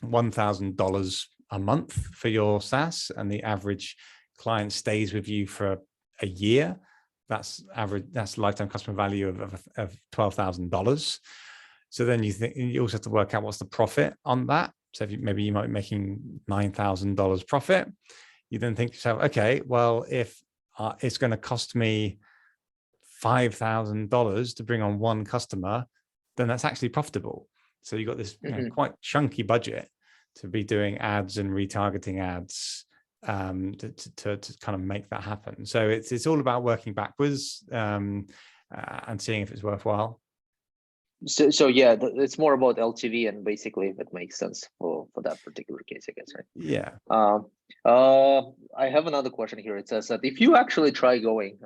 $1,000 a month for your SaaS, and the average client stays with you for a year, that's lifetime customer value of $12,000. So then you also have to work out what's the profit on that. So if maybe you might be making $9,000 profit, you then think to yourself, okay, well, if it's going to cost me $5,000 to bring on one customer, then that's actually profitable. So you've got this quite chunky budget to be doing ads and retargeting ads to kind of make that happen. So it's all about working backwards and seeing if it's worthwhile. So yeah, it's more about LTV, and basically it makes sense for that particular case, I guess, right? Yeah. I have another question here. It says that if you actually try going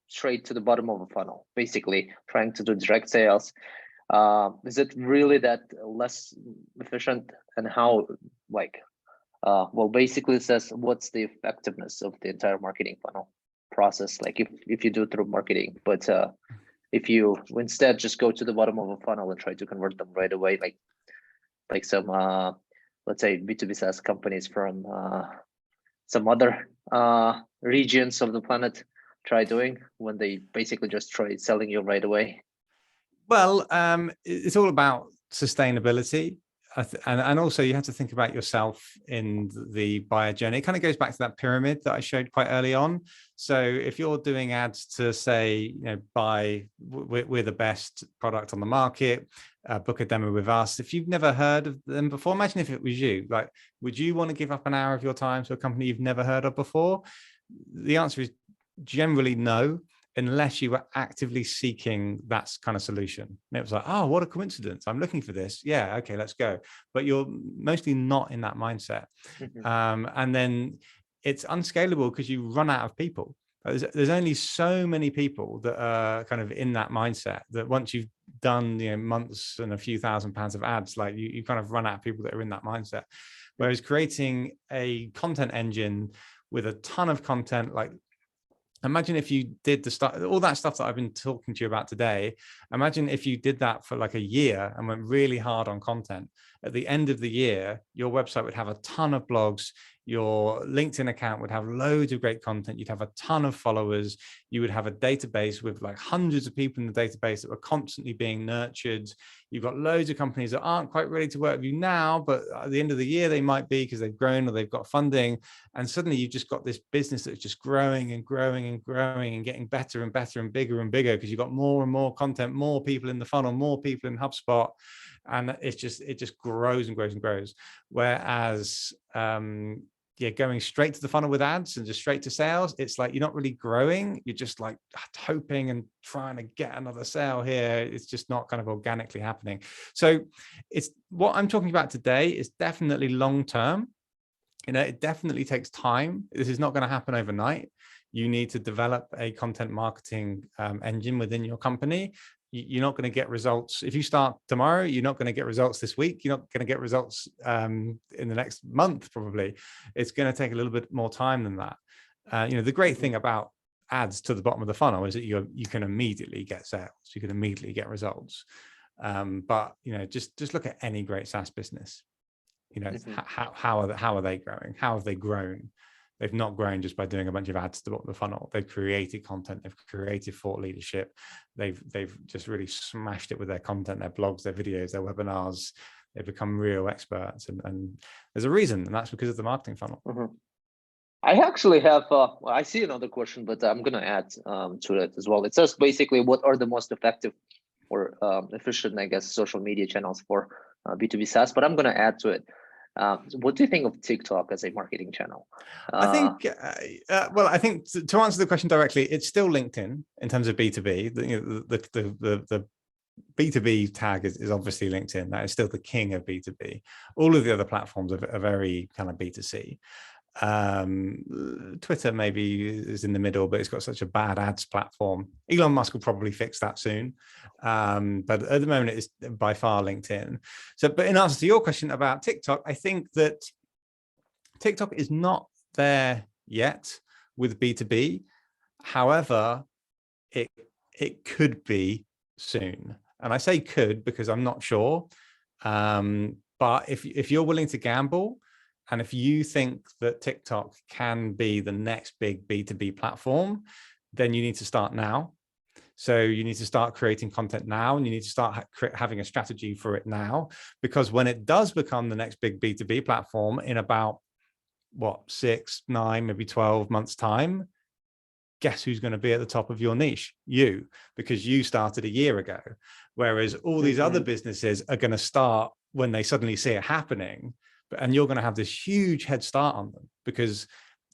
straight to the bottom of a funnel, basically trying to do direct sales, is it really that less efficient? And how, like, well, basically it says what's the effectiveness of the entire marketing funnel process, like if you do it through marketing, but if you instead just go to the bottom of a funnel and try to convert them right away, like some let's say B2B SaaS companies from some other regions of the planet try doing, when they basically just try selling you right away? Well, it's all about sustainability. And also you have to think about yourself in the buyer journey. It kind of goes back to that pyramid that I showed quite early on. So if you're doing ads to say, we're the best product on the market, book a demo with us. If you've never heard of them before, imagine if it was you. Like, would you want to give up an hour of your time to a company you've never heard of before? The answer is generally no, unless you were actively seeking that kind of solution. And it was like, oh, what a coincidence. I'm looking for this. Yeah, okay, let's go. But you're mostly not in that mindset. And then it's unscalable because you run out of people. There's only so many people that are kind of in that mindset that once you've done months and a few £1,000s of ads, like you kind of run out of people that are in that mindset. Whereas creating a content engine with a ton of content, like, imagine if you did all that stuff that I've been talking to you about today. Imagine if you did that for like a year and went really hard on content. At the end of the year, your website would have a ton of blogs. Your LinkedIn account would have loads of great content. You'd have a ton of followers. You would have a database with like hundreds of people in the database that were constantly being nurtured. You've got loads of companies that aren't quite ready to work with you now, but at the end of the year, they might be because they've grown or they've got funding. And suddenly you've just got this business that's just growing and growing and growing and getting better and better and bigger because you've got more and more content, more people in the funnel, more people in HubSpot. And it just grows and grows and grows. Whereas, going straight to the funnel with ads and just straight to sales, it's like you're not really growing. You're just like hoping and trying to get another sale here. It's just not kind of organically happening. So it's what I'm talking about today is definitely long term. It definitely takes time. This is not going to happen overnight. You need to develop a content marketing engine within your company. You're not going to get results. If you start tomorrow, you're not going to get results this week. You're not going to get results in the next month, probably. It's going to take a little bit more time than that. The great thing about ads to the bottom of the funnel is that you can immediately get sales. You can immediately get results. But just look at any great SaaS business. How are they growing? How have they grown? They've not grown just by doing a bunch of ads to the bottom of the funnel. They've created content. They've created thought leadership. They've just really smashed it with their content, their blogs, their videos, their webinars. They've become real experts, and there's a reason, and that's because of the marketing funnel. I actually have, I see another question, but I'm going to add to it as well. It says basically, what are the most effective or efficient, I guess, social media channels for B2B SaaS? But I'm going to add to it. What do you think of TikTok as a marketing channel? I think, I think to answer the question directly, it's still LinkedIn in terms of B2B. The B2B tag is obviously LinkedIn. That is still the king of B2B. All of the other platforms are very kind of B2C. Twitter maybe is in the middle, but it's got such a bad ads platform. Elon Musk will probably fix that soon. But at the moment, it's by far LinkedIn. But in answer to your question about TikTok, I think that TikTok is not there yet with B2B. However, it could be soon. And I say could because I'm not sure. But if you're willing to gamble, and if you think that TikTok can be the next big B2B platform, then you need to start now. So you need to start creating content now, and you need to start having a strategy for it now, because when it does become the next big B2B platform in about 6, 9, maybe 12 months time, guess who's going to be at the top of your niche? You, because you started a year ago. Whereas all these other businesses are going to start when they suddenly see it happening. And you're going to have this huge head start on them because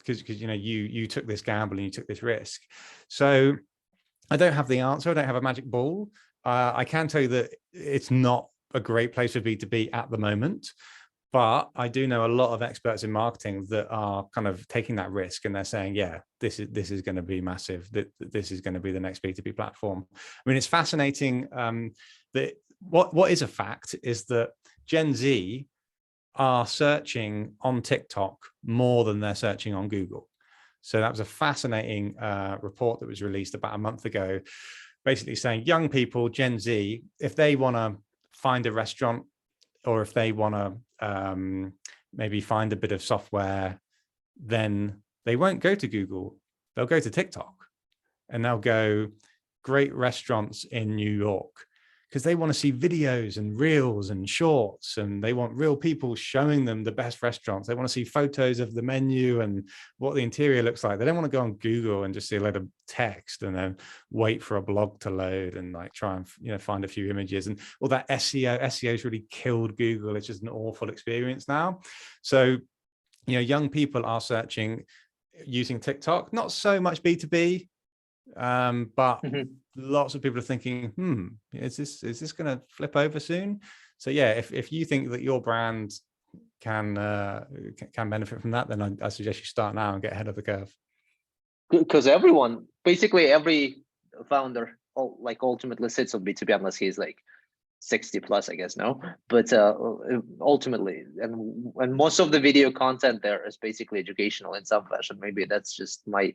you took this gamble and you took this risk. So I don't have the answer. I don't have a magic ball. I can tell you that it's not a great place for B2B at the moment, but I do know a lot of experts in marketing that are kind of taking that risk, and they're saying, yeah, this is going to be massive. That this is going to be the next B2B platform. I mean, it's fascinating that what is a fact is that Gen Z are searching on TikTok more than they're searching on Google. So that was a fascinating report that was released about a month ago, basically saying young people, Gen Z, if they want to find a restaurant, or if they want to maybe find a bit of software, then they won't go to Google. They'll go to TikTok, and they'll go great restaurants in New York, because they want to see videos and reels and shorts, and they want real people showing them the best restaurants. They want to see photos of the menu and what the interior looks like. They don't want to go on Google and just see a load of text and then wait for a blog to load and like try and find a few images and all that SEO. SEO's really killed Google. It's just an awful experience now. So young people are searching using TikTok, not so much B2B, but lots of people are thinking, is this going to flip over soon? So yeah, if you think that your brand can benefit from that, then I suggest you start now and get ahead of the curve. Because basically every founder, ultimately sits on B2B unless he's like 60 plus, I guess, no? But ultimately, and most of the video content there is basically educational in some fashion. Maybe that's just my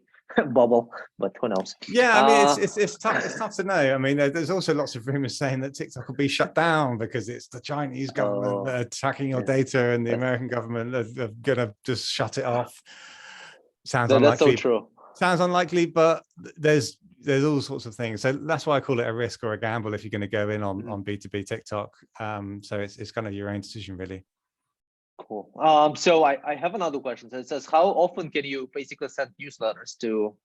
bubble, but who knows? Yeah, I mean, it's tough to know. I mean, there's also lots of rumors saying that TikTok will be shut down because it's the Chinese government that are tracking your data, and the American government are gonna just shut it off. Sounds unlikely. That's so true. Sounds unlikely, but there's all sorts of things. So that's why I call it a risk or a gamble if you're going to go in on B2B TikTok. So it's kind of your own decision, really. Cool. So I have another question. So it says, how often can you basically send newsletters to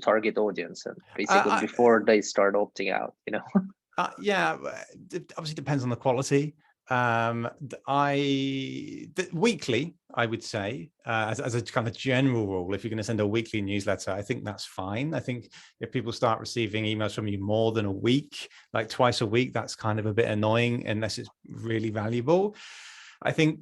target audience, and basically before they start opting out? Yeah, it obviously depends on the quality. Weekly, I would say, as a kind of general rule, if you're going to send a weekly newsletter, I think that's fine. I think if people start receiving emails from you more than a week, like twice a week, that's kind of a bit annoying unless it's really valuable. I think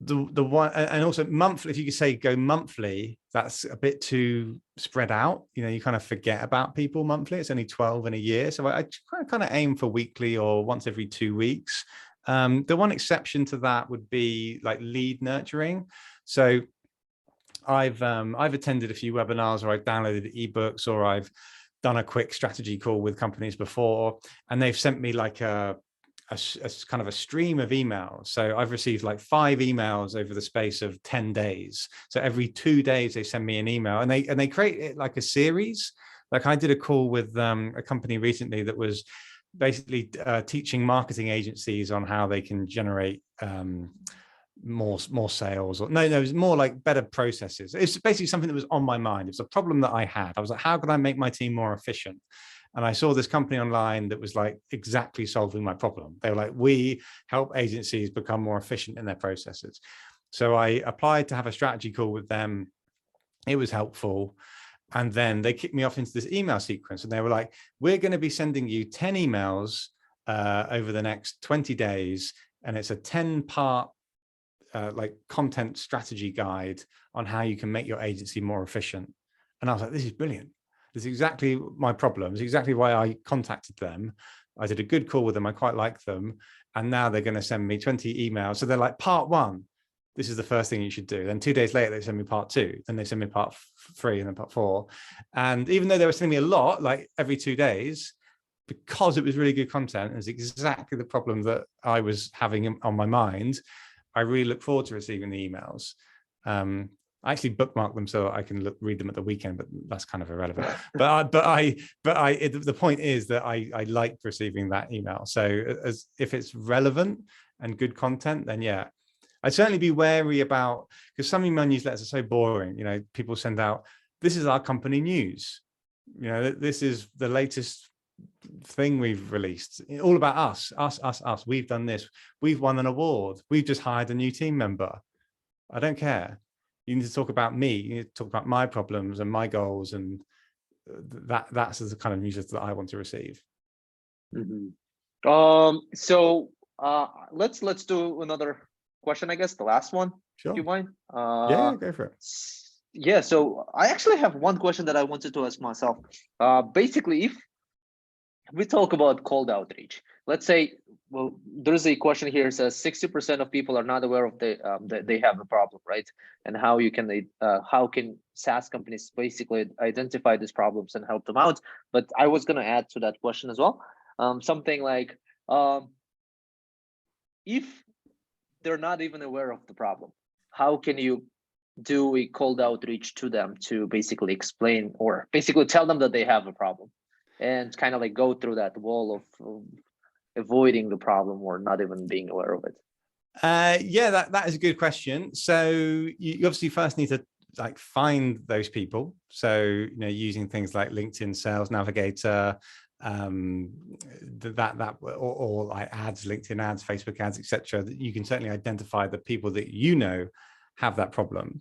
the one, and also monthly, if you could say go monthly, that's a bit too spread out. You kind of forget about people monthly. It's only 12 in a year. So I kind of aim for weekly or once every 2 weeks. The one exception to that would be like lead nurturing. So I've attended a few webinars, or I've downloaded ebooks, or I've done a quick strategy call with companies before, and they've sent me like a kind of a stream of emails. So I've received like 5 emails over the space of 10 days. So every 2 days they send me an email, and they create it like a series. Like I did a call with a company recently that was basically teaching marketing agencies on how they can generate more sales, or no, it was more like better processes. It's basically something that was on my mind. It was a problem that I had. I was like, how can I make my team more efficient? And I saw this company online that was like exactly solving my problem. They were like, we help agencies become more efficient in their processes. So I applied to have a strategy call with them. It was helpful. And then they kicked me off into this email sequence, and they were like, we're going to be sending you 10 emails over the next 20 days. And it's a 10-part like content strategy guide on how you can make your agency more efficient. And I was like, this is brilliant. This is exactly my problem. It's exactly why I contacted them. I did a good call with them. I quite like them. And now they're going to send me 20 emails. So they're like, part 1, this is the first thing you should do. Then 2 days later, they send me part 2. Then they send me part 3 and then part 4. And even though they were sending me a lot, like every 2 days, because it was really good content, it was exactly the problem that I was having on my mind, I really look forward to receiving the emails. I actually bookmark them so I can read them at the weekend, but that's kind of irrelevant. The point is that I like receiving that email. So if it's relevant and good content, then yeah, I'd certainly be wary about, because some email newsletters are so boring. People send out, this is our company news. This is the latest thing we've released, all about us. We've done this. We've won an award. We've just hired a new team member. I don't care. You need to talk about me. You need to talk about my problems and my goals, and that's the kind of newsletter that I want to receive. So let's do another question, I guess, the last one, Sure. if you mind. Yeah, go for it. Yeah, so I actually have one question that I wanted to ask myself. Basically, if we talk about cold outreach, let's say, well, there's a question here, says 60% of people are not aware of that they have a problem, right? And how can SaaS companies basically identify these problems and help them out? But I was going to add to that question as well, something like, if they're not even aware of the problem, how can you do a cold outreach to them to basically explain or basically tell them that they have a problem, and kind of like go through that wall of avoiding the problem or not even being aware of it? Yeah, that is a good question. So you obviously first need to like find those people. So, you know, using things like LinkedIn Sales Navigator, or like ads, LinkedIn ads, Facebook ads, etc. That you can certainly identify the people that you know have that problem.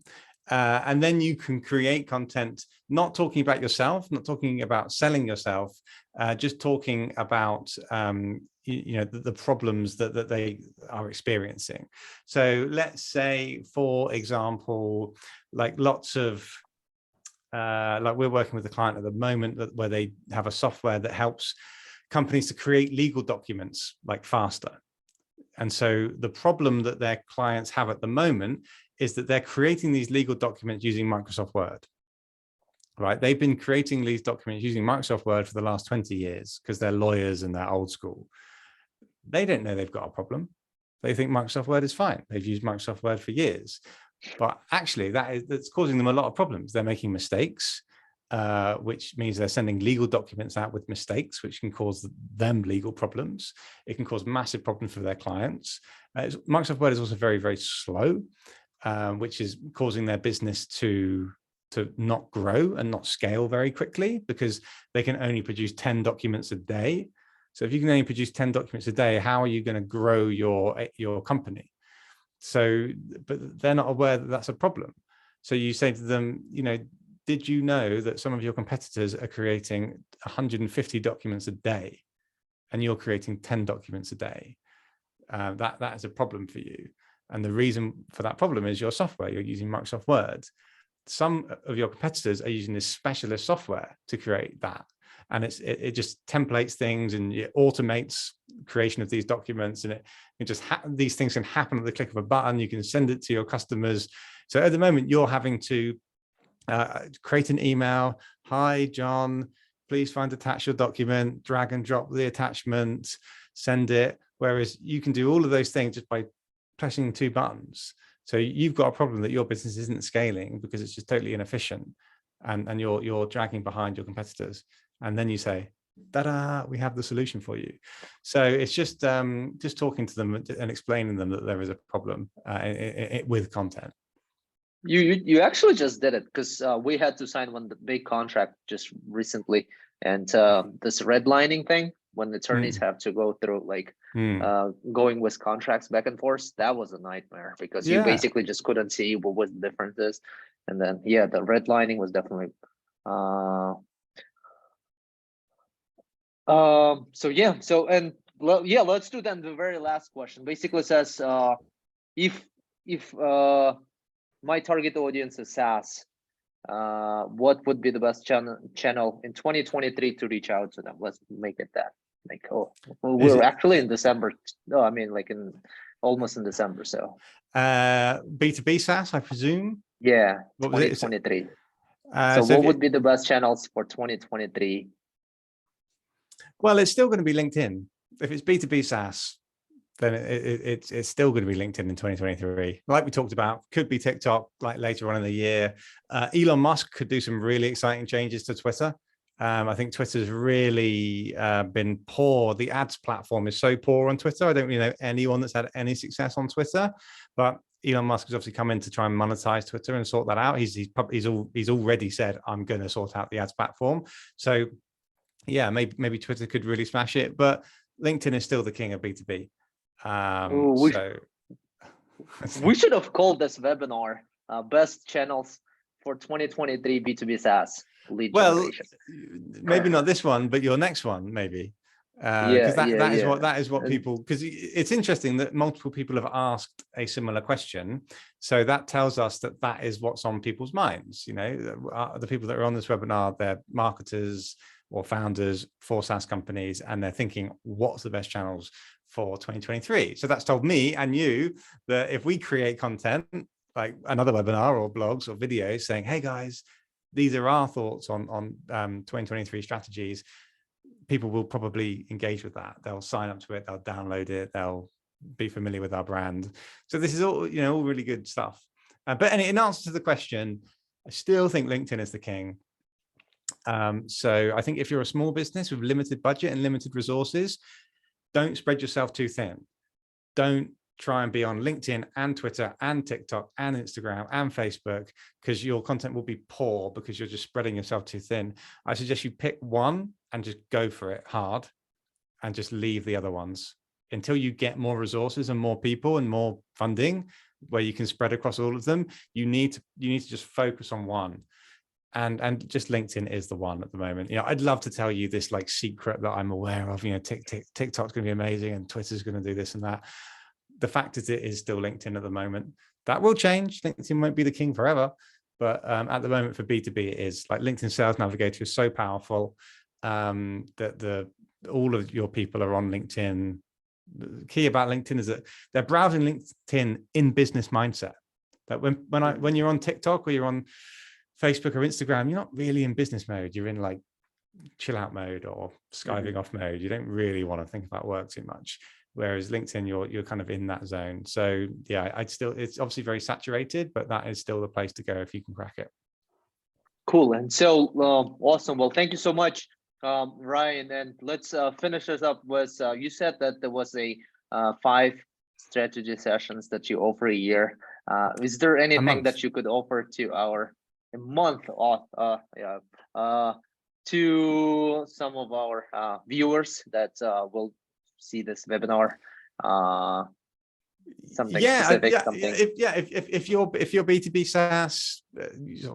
And then you can create content, not talking about yourself, not talking about selling yourself, just talking about you know, the problems that they are experiencing. So let's say, for example, like lots of like we're working with a client at the moment where they have a software that helps companies to create legal documents like faster. And so the problem that their clients have at the moment is that they're creating these legal documents using Microsoft Word. Right? They've been creating these documents using Microsoft Word for the last 20 years because they're lawyers and they're old school. They don't know they've got a problem. They think Microsoft Word is fine. They've used Microsoft Word for years. But actually, that's causing them a lot of problems. They're making mistakes, which means they're sending legal documents out with mistakes, which can cause them legal problems. It can cause massive problems for their clients. Microsoft Word is also very, very slow, which is causing their business to not grow and not scale very quickly because they can only produce 10 documents a day. So if you can only produce 10 documents a day, how are you going to grow your company? So, but they're not aware that that's a problem. So you say to them, you know, did you know that some of your competitors are creating 150 documents a day and you're creating 10 documents a day? That is a problem for you. And the reason for that problem is your software. You're using Microsoft Word. Some of your competitors are using this specialist software to create that. And it just templates things and it automates creation of these documents, and it just these things can happen at the click of a button. You can send it to your customers. So at the moment, you're having to create an email. Hi, John, please find attached your document, drag and drop the attachment, send it. Whereas you can do all of those things just by pressing 2 buttons. So you've got a problem that your business isn't scaling because it's just totally inefficient, and you're dragging behind your competitors. And then you say, ta-da, we have the solution for you. So it's just talking to them and explaining them that there is a problem with content. You actually just did it, because we had to sign one big contract just recently, and this redlining thing, when attorneys have to go through like going with contracts back and forth, that was a nightmare because you basically just couldn't see what the difference is. And then the redlining was definitely let's do then the very last question. Basically says, if my target audience is SaaS, what would be the best channel in 2023 to reach out to them? Let's make it that. Like, we're actually in December. No, I mean like almost in December. So B2B SaaS, I presume. Yeah, 2023. So what would be the best channels for 2023? Well, it's still going to be LinkedIn. If it's B2B SaaS, then it's still going to be LinkedIn in 2023. Like we talked about, could be TikTok like later on in the year. Elon Musk could do some really exciting changes to Twitter. I think Twitter's really been poor. The ads platform is so poor on Twitter. I don't really know anyone that's had any success on Twitter, but Elon Musk has obviously come in to try and monetize Twitter and sort that out. He's already said, I'm going to sort out the ads platform. So yeah, maybe Twitter could really smash it, but LinkedIn is still the king of B2B. We should have called this webinar best channels for 2023 B2B SaaS lead generation. Maybe not this one, but your next one, maybe. because that is what And people, because it's interesting that multiple people have asked a similar question, so that tells us that that is what's on people's minds. You know, the people that are on this webinar, they're marketers or founders for SaaS companies, and they're thinking, what's the best channels for 2023? So that's told me and you that if we create content like another webinar or blogs or videos saying, hey guys, these are our thoughts on 2023 strategies, people will probably engage with that. They'll sign up to it, they'll download it, they'll be familiar with our brand. So this is all, you know, all really good stuff. But in answer to the question, I still think LinkedIn is the king. So I think if you're a small business with limited budget and limited resources, don't spread yourself too thin. Don't try and be on LinkedIn and Twitter and TikTok and Instagram and Facebook, because your content will be poor because you're just spreading yourself too thin. I suggest you pick one and just go for it hard and just leave the other ones until you get more resources and more people and more funding where you can spread across all of them. You need to just focus on one. And just LinkedIn is the one at the moment. You know, I'd love to tell you this like secret that I'm aware of, you know, TikTok's going to be amazing and Twitter's going to do this and that. The fact is, it is still LinkedIn at the moment. That will change. LinkedIn won't be the king forever, but at the moment for B2B, it is. Like LinkedIn Sales Navigator is so powerful that all of your people are on LinkedIn. The key about LinkedIn is that they're browsing LinkedIn in business mindset. That when you're on TikTok or you're on Facebook or Instagram, you're not really in business mode. You're in like chill out mode or skiving off mode. You don't really want to think about work too much. Whereas LinkedIn, you're kind of in that zone. So yeah, it's obviously very saturated, but that is still the place to go if you can crack it. cool. And so awesome. Well, thank you so much, Ryan. And let's finish this up with you said that there was a 5 strategy sessions that you offer a year. Is there anything that you could offer to our to some of our viewers that will see this webinar? Something specific. If you're B2B SaaS,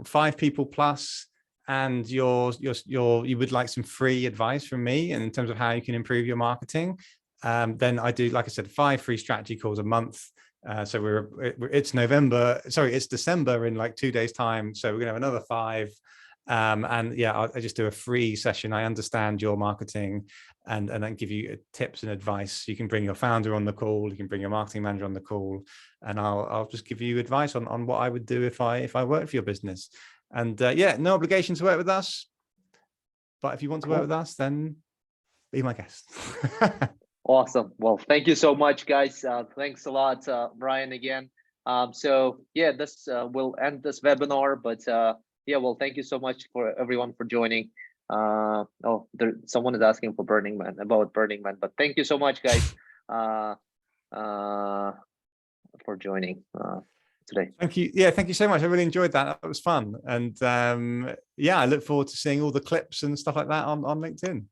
5 people plus, and you would like some free advice from me in terms of how you can improve your marketing, then I do, like I said, 5 free strategy calls a month. So it's December in like 2 days time. So we're gonna have another 5. And yeah, I just do a free session. I understand your marketing and then give you tips and advice. You can bring your founder on the call, you can bring your marketing manager on the call, and I'll just give you advice on what I would do if I work for your business. And yeah, no obligation to work with us, but if you want to work with us, then be my guest. Awesome. Well, thank you so much, guys. Thanks a lot, Brian, again. So yeah, this will end this webinar, but yeah, well, thank you so much for everyone for joining. Someone is asking for Burning Man, but thank you so much, guys, for joining today. Thank you. Yeah, thank you so much. I really enjoyed that. That was fun. And yeah, I look forward to seeing all the clips and stuff like that on LinkedIn.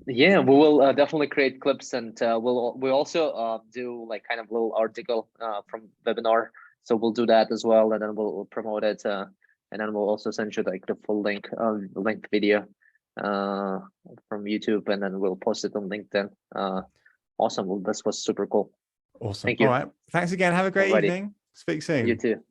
Yeah, we will definitely create clips, and we'll also do like kind of little article from webinar. So we'll do that as well, and then we'll promote it, and then we'll also send you like the full link video from YouTube, and then we'll post it on LinkedIn. Awesome. Well, this was super cool. Awesome. Thank you. All right. Thanks again. Have a great evening. Speak soon. You too.